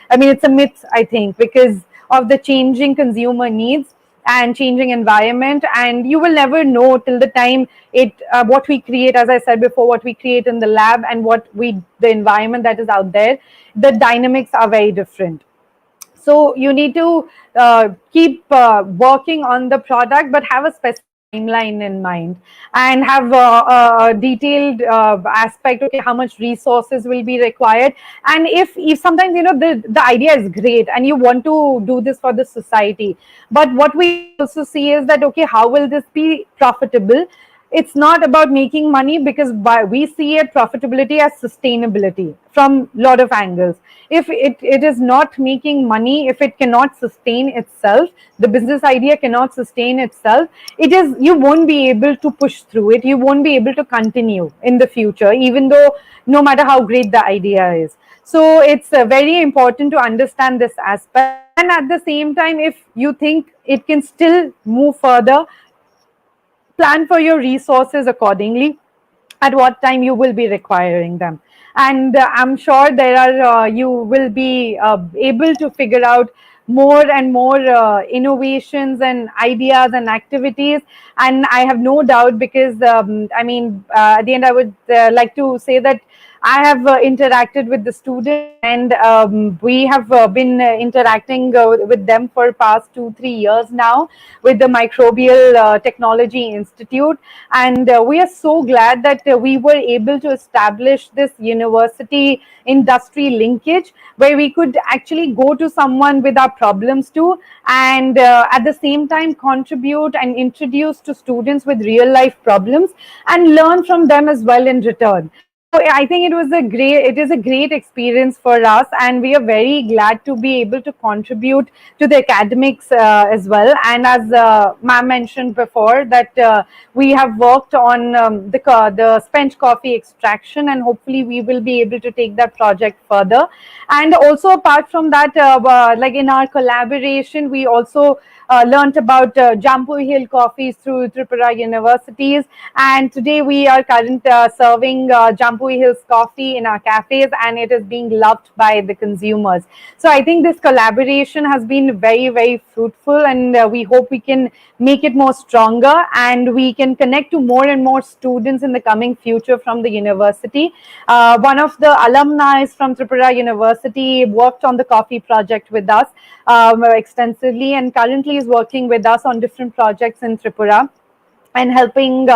I mean, it's a myth, I think, because of the changing consumer needs and changing environment, and you will never know till the time what we create, as I said before, what we create in the lab and the environment that is out there, the dynamics are very different. So you need to keep working on the product, but have a specific timeline in mind, and have a detailed aspect, okay, how much resources will be required. And if sometimes, the idea is great and you want to do this for the society, but what we also see is that, okay, how will this be profitable? It's not about making money, because we see it profitability as sustainability from a lot of angles. If it is not making money, if it cannot sustain itself, the business idea cannot sustain itself, you won't be able to push through it, you won't be able to continue in the future, even though, no matter how great the idea is. So it's very important to understand this aspect, and at the same time, if you think it can still move further, plan for your resources accordingly, at what time you will be requiring them. And I'm sure you will be able to figure out more and more innovations and ideas and activities. And I have no doubt, because at the end, I would like to say that I have interacted with the students, and we have been interacting with them for past 2-3 years now, with the Microbial Technology Institute. And we are so glad that we were able to establish this university industry linkage, where we could actually go to someone with our problems too, and at the same time contribute and introduce to students with real life problems, and learn from them as well in return. So I think it is a great experience for us, and we are very glad to be able to contribute to the academics as well. And as ma'am mentioned before, that we have worked on the spent coffee extraction, and hopefully we will be able to take that project further. And also, apart from that, like in our collaboration, we also learnt about Jampu Hill coffees through Tripura universities, and today we are serving Jampu Hills coffee in our cafes, and it is being loved by the consumers. So I think this collaboration has been very, very fruitful, and we hope we can make it more stronger, and we can connect to more and more students in the coming future from the university. One of the alumni from Tripura University worked on the coffee project with us extensively, and currently is working with us on different projects in Tripura. and helping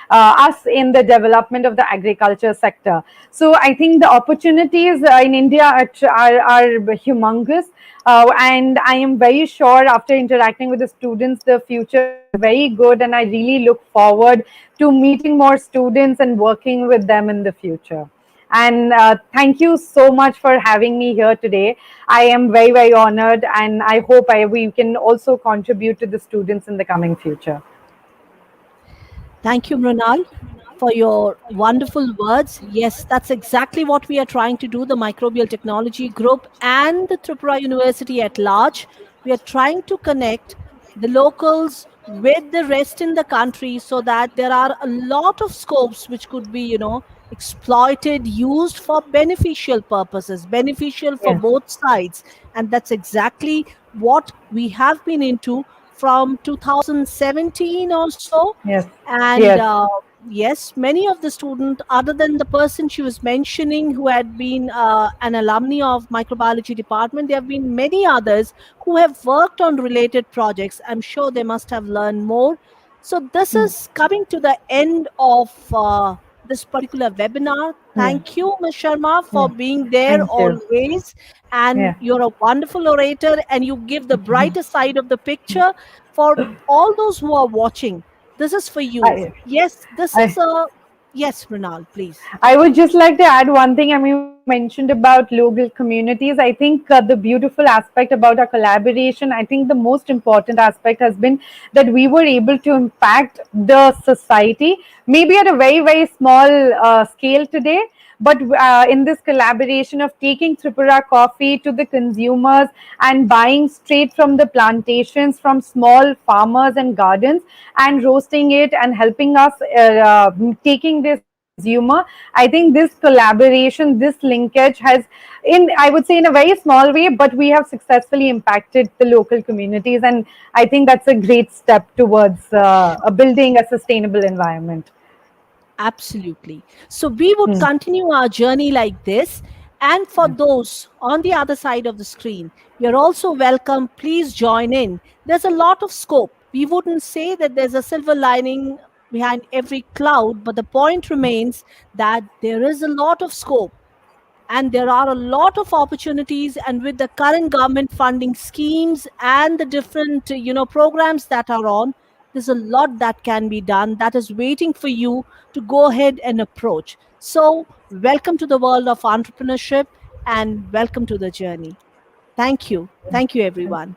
us in the development of the agriculture sector. So I think the opportunities in India are humongous. And I am very sure after interacting with the students, the future is very good. And I really look forward to meeting more students and working with them in the future. And thank you so much for having me here today. I am very, very honored, and I hope we can also contribute to the students in the coming future. Thank you, Mrinal, for your wonderful words. Yes, that's exactly what we are trying to do, the Microbial Technology Group and the Tripura University at large. We are trying to connect the locals with the rest in the country so that there are a lot of scopes which could be, exploited, used for beneficial purposes, beneficial for Yes, both sides. And that's exactly what we have been into from 2017 or so. yes, And yes, yes, many of the students, other than the person she was mentioning who had been an alumni of microbiology department, there have been many others who have worked on related projects. I'm sure they must have learned more. So this mm, is coming to the end of this particular webinar. yeah, Thank you, Ms. Sharma, for yeah. being there Thank you. always. And Yeah. you're a wonderful orator, and you give the brighter side of the picture for all those who are watching. This is for you. I, Yes, this is I, a yes, Mrinal, please. I would just like to add one thing. I mean, when you mentioned about local communities, I think the beautiful aspect about our collaboration, I think the most important aspect has been that we were able to impact the society, maybe at a very, very small scale today. But in this collaboration of taking Tripura coffee to the consumers and buying straight from the plantations from small farmers and gardens and roasting it and helping us taking this to the consumer, I think this collaboration, this linkage has, in I would say in a very small way, but we have successfully impacted the local communities, and I think that's a great step towards building a sustainable environment. Absolutely. So we would Hmm. continue our journey like this. And for those on the other side of the screen, you're also welcome. Please join in. There's a lot of scope. We wouldn't say that there's a silver lining behind every cloud, but the point remains that there is a lot of scope and there are a lot of opportunities, and with the current government funding schemes and the different programs that are on, there's a lot that can be done that is waiting for you to go ahead and approach. So welcome to the world of entrepreneurship, and welcome to the journey. Thank you, everyone.